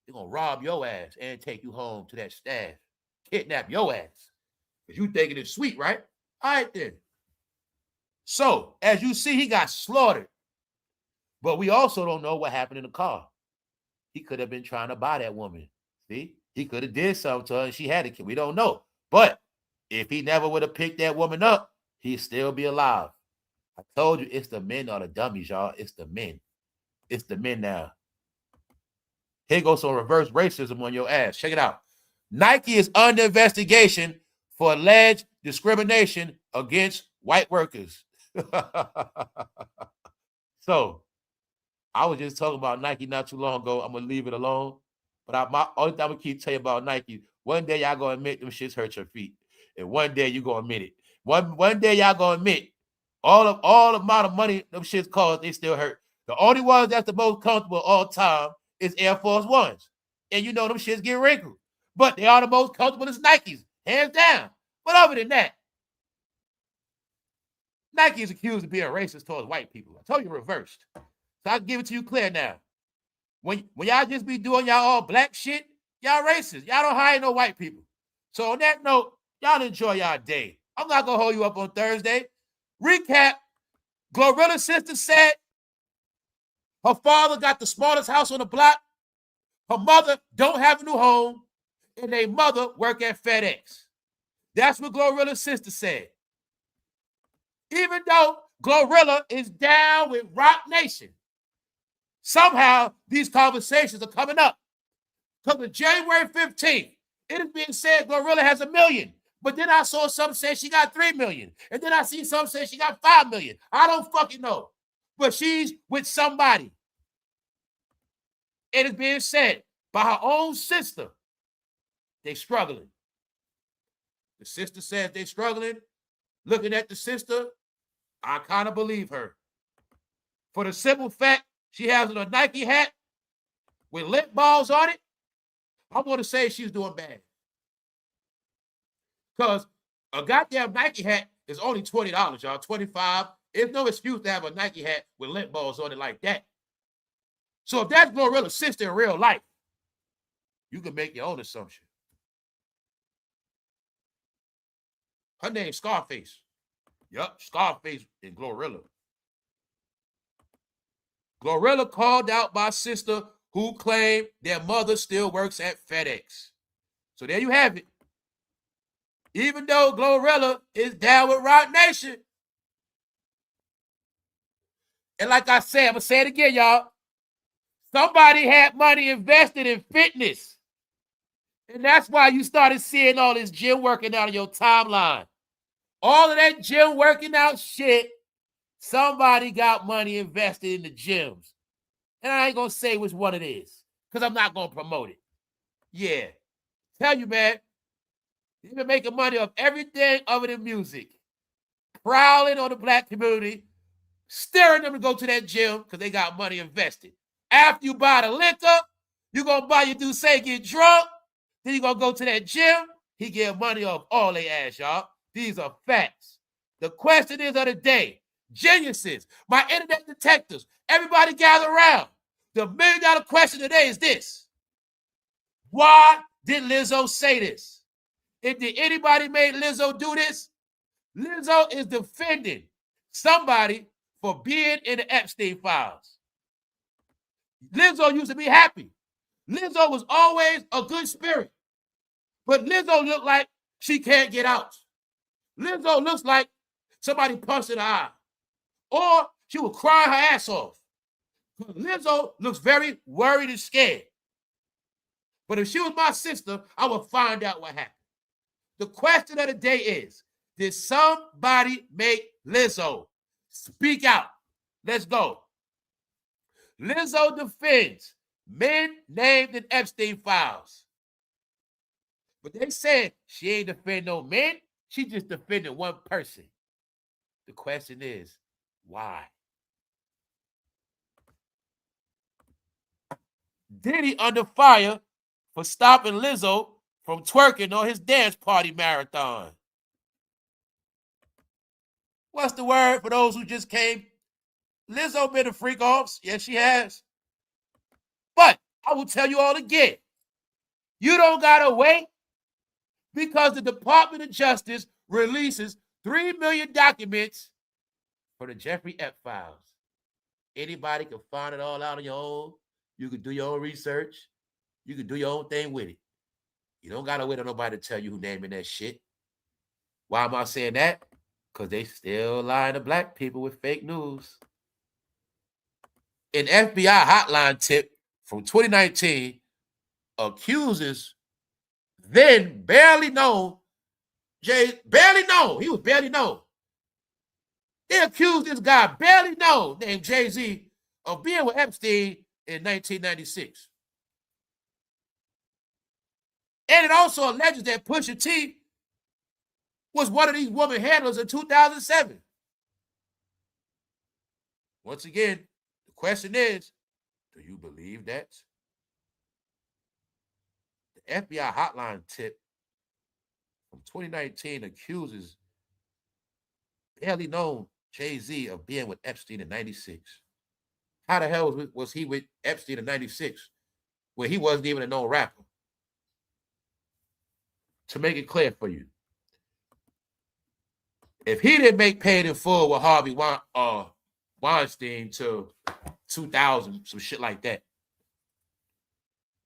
Speaker 1: They're going to rob your ass and take you home to that stash. Kidnap your ass. Because you thinking it's sweet, right? All right, then. So, as you see, he got slaughtered. But we also don't know what happened in the car. He could have been trying to buy that woman. See? He could have did something to her and she had a kid. We don't know. But if he never would have picked that woman up, he'd still be alive. I told you, it's the men or the dummies, y'all. It's the men. It's the men now. Here goes some reverse racism on your ass. Check it out. Nike is under investigation for alleged discrimination against white workers. So, I was just talking about Nike not too long ago. I'm going to leave it alone. But my only thing I'm going to keep telling you about Nike, one day y'all going to admit them shits hurt your feet. And one day you going to admit it. One day y'all going to admit all amount of money them shits cost, they still hurt. The only ones that's the most comfortable all time is Air Force Ones. And you know them shits get wrinkled. But they are the most comfortable as Nikes, hands down. But other than that, Nike is accused of being racist towards white people. I told you reversed. So I can give it to you clear now. When y'all just be doing y'all all black shit, y'all racist. Y'all don't hire no white people. So on that note, y'all enjoy y'all day. I'm not going to hold you up on Thursday. Recap, GLORILLA's sister said her father got the smallest house on the block. Her mother don't have a new home. And their mother work at FedEx. That's what GLORILLA's sister said. Even though GLORILLA is down with Rock Nation, somehow these conversations are coming up. Because on January 15th, it is being said GLORILLA has 1 million. But then I saw some say she got 3 million. And then I see some say she got 5 million. I don't fucking know. But she's with somebody. It is being said by her own sister, they struggling. The sister says they struggling. Looking at the sister, I kind of believe her. For the simple fact, she has a Nike hat with lip balls on it. I'm going to say she's doing bad. Because a goddamn Nike hat is only $20, y'all. $25. There's no excuse to have a Nike hat with lint balls on it like that. So if that's GLORILLA's sister in real life, you can make your own assumption. Her name's Scarface. Yup, Scarface in GLORILLA. GLORILLA called out by sister who claimed their mother still works at FedEx. So there you have it. Even though GLORILLA is down with Rock Nation. And like I said, I'm going to say it again, y'all. Somebody had money invested in fitness. And that's why you started seeing all this gym working out on your timeline. All of that gym working out shit, somebody got money invested in the gyms. And I ain't going to say which one it is because I'm not going to promote it. Yeah. Tell you, man, you've been making money off everything other than music. Prowling on the black community, steering them to go to that gym because they got money invested. After you buy the liquor, you're going to buy your dude say get drunk. Then you're going to go to that gym. He get money off all their ass, y'all. These are facts. The question is of the day. Geniuses, my internet detectives, everybody gather around. The $1 million question today is this. Why did Lizzo say this? If did anybody make Lizzo do this? Lizzo is defending somebody for being in the Epstein files. Lizzo used to be happy. Lizzo was always a good spirit. But Lizzo looked like she can't get out. Lizzo looks like somebody punched in her eye. Or she would cry her ass off. Lizzo looks very worried and scared. But if she was my sister, I would find out what happened. The question of the day is, did somebody make Lizzo? Speak out. Let's go. Lizzo defends men named in Epstein files. But they said she ain't defending no men. She just defending one person. The question is, why? Diddy under fire for stopping Lizzo from twerking on his dance party marathon. What's the word for those who just came? Lizzo been a freak offs. Yes, she has. But I will tell you all again, you don't gotta wait because the Department of Justice releases 3 million documents for the Jeffrey Epstein files. Anybody can find it all out on your own. You can do your own research. You can do your own thing with it. You don't gotta wait on nobody to tell you who naming that shit. Why am I saying that? Because they still lying to black people with fake news. An FBI hotline tip from 2019 accuses then barely known, barely known, he was barely known. They accused this guy, barely known, named Jay-Z, of being with Epstein in 1996. And it also alleges that Pusha T was one of these woman handlers in 2007. Once again, the question is, do you believe that? The FBI hotline tip from 2019 accuses barely known Jay-Z of being with Epstein in 96. How the hell was he with Epstein in 96 when he wasn't even a known rapper? To make it clear for you, if he didn't make Paid in Full with Harvey Weinstein till 2000, some shit like that.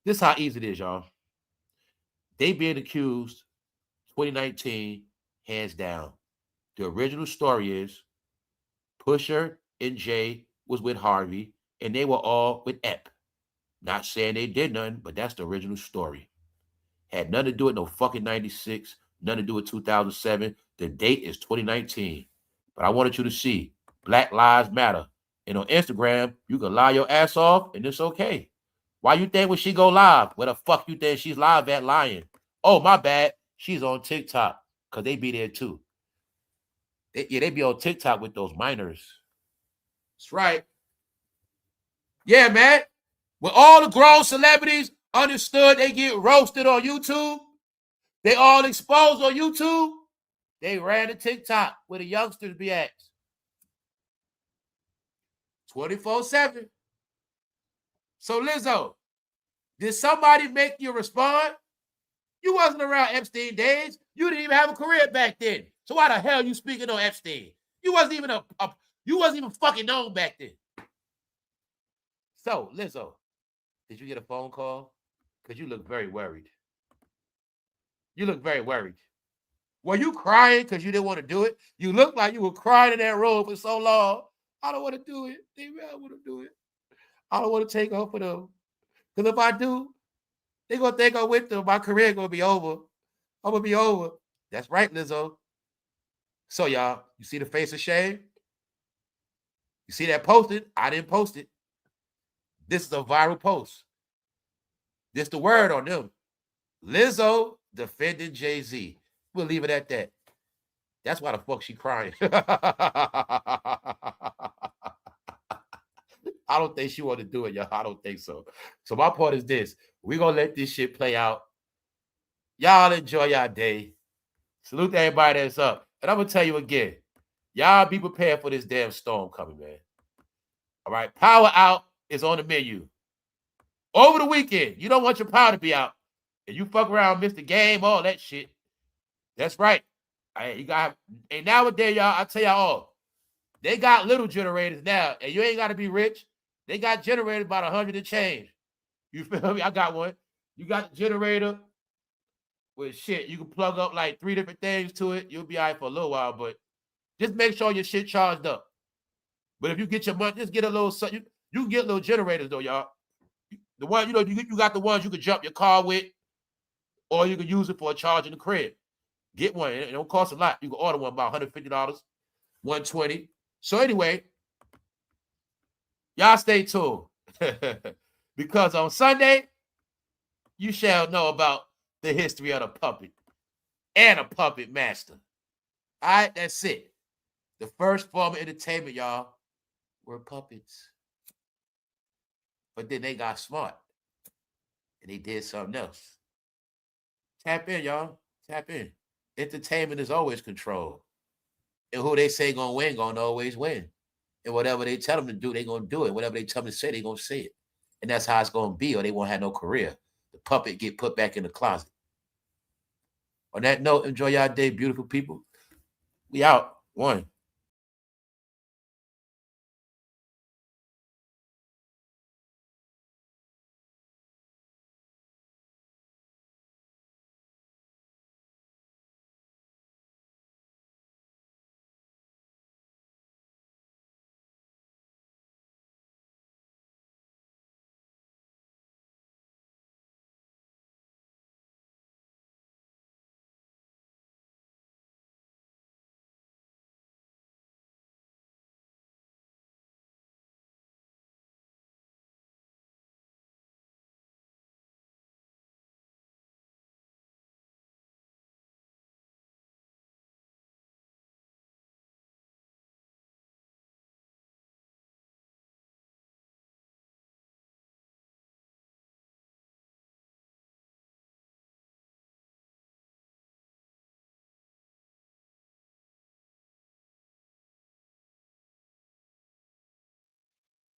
Speaker 1: This is how easy it is, y'all. They being accused 2019, hands down. The original story is Pusha and Jay was with Harvey, and they were all with Ep. Not saying they did nothing, but that's the original story. Had nothing to do with no fucking 96, nothing to do with 2007. The date is 2019. But I wanted you to see Black Lives Matter. And on Instagram, you can lie your ass off, and it's okay. Why you think when she go live? Where the fuck you think she's live at lying? Oh, my bad. She's on TikTok, because they be there too. They be on TikTok with those minors. That's right. Yeah, man. When all the grown celebrities understood they get roasted on YouTube, they all exposed on YouTube, they ran to TikTok where the youngsters be at. 24/7. So Lizzo, did somebody make you respond? You wasn't around Epstein days. You didn't even have a career back then. So why the hell you speaking on Epstein? You wasn't even you wasn't even fucking known back then. So Lizzo, did you get a phone call? Because you look very worried. You look very worried. Were you crying because you didn't want to do it? You look like you were crying in that room for so long. I don't want to do it. Maybe I want to do it. I don't want to take off for them. Because if I do, they're going to think I'm with them. My career going to be over. I'm going to be over. That's right, Lizzo. So, y'all, you see the face of shame? You see that posted? I didn't post it. This is a viral post. This the word on them. Lizzo defending Jay-Z. We'll leave it at that. That's why the fuck she crying. I don't think she want to do it, y'all. I don't think so. So my point is this. We're going to let this shit play out. Y'all enjoy y'all day. Salute to everybody that's up. And I'm going to tell you again, y'all be prepared for this damn storm coming, man. All right? Power out is on the menu. Over the weekend, you don't want your power to be out. And you fuck around, miss the game, all that shit. That's right. And nowadays, y'all, I tell y'all all, they got little generators now, and you ain't got to be rich. They got generators about 100 and change. You feel me? I got one. You got the generator with shit. You can plug up like 3 different things to it. You'll be all right for a little while, but just make sure your shit charged up. But if you get your money, just get a little, you can get little generators though, y'all. The one, you know, you got the ones you could jump your car with, or you could use it for a charge in the crib. Get one. It don't cost a lot. You can order one about $150, $120. So anyway, y'all stay tuned. Because on Sunday, you shall know about the history of the puppet and a puppet master. All right, that's it. The first form of entertainment, y'all, were puppets. But then they got smart and they did something else. Tap in, y'all. Tap in. Entertainment is always controlled. And who they say gonna win, gonna always win. And whatever they tell them to do, they gonna do it. Whatever they tell them to say, they gonna say it. And that's how it's gonna be, or they won't have no career. The puppet get put back in the closet. On that note, enjoy y'all day, beautiful people. We out. One.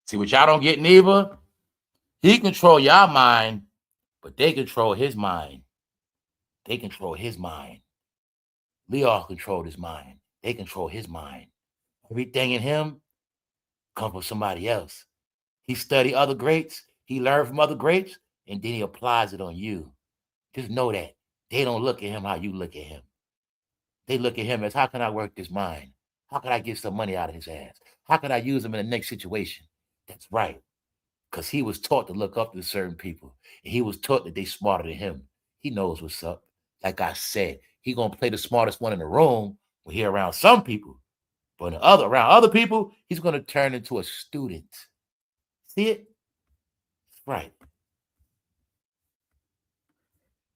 Speaker 1: See what y'all don't get neither? He control your mind, but they control his mind. They control his mind. Leo controlled his mind. They control his mind. Everything in him comes from somebody else. He studied other greats. He learned from other greats, and then he applies it on you. Just know that. They don't look at him how you look at him. They look at him as, how can I work this mind? How can I get some money out of his ass? How can I use him in the next situation? That's right. Because he was taught to look up to certain people. And he was taught that they smarter than him. He knows what's up. Like I said, he going to play the smartest one in the room when he around some people. But around other people, he's going to turn into a student. See it? Right.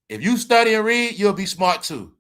Speaker 1: If you study and read, you'll be smart too.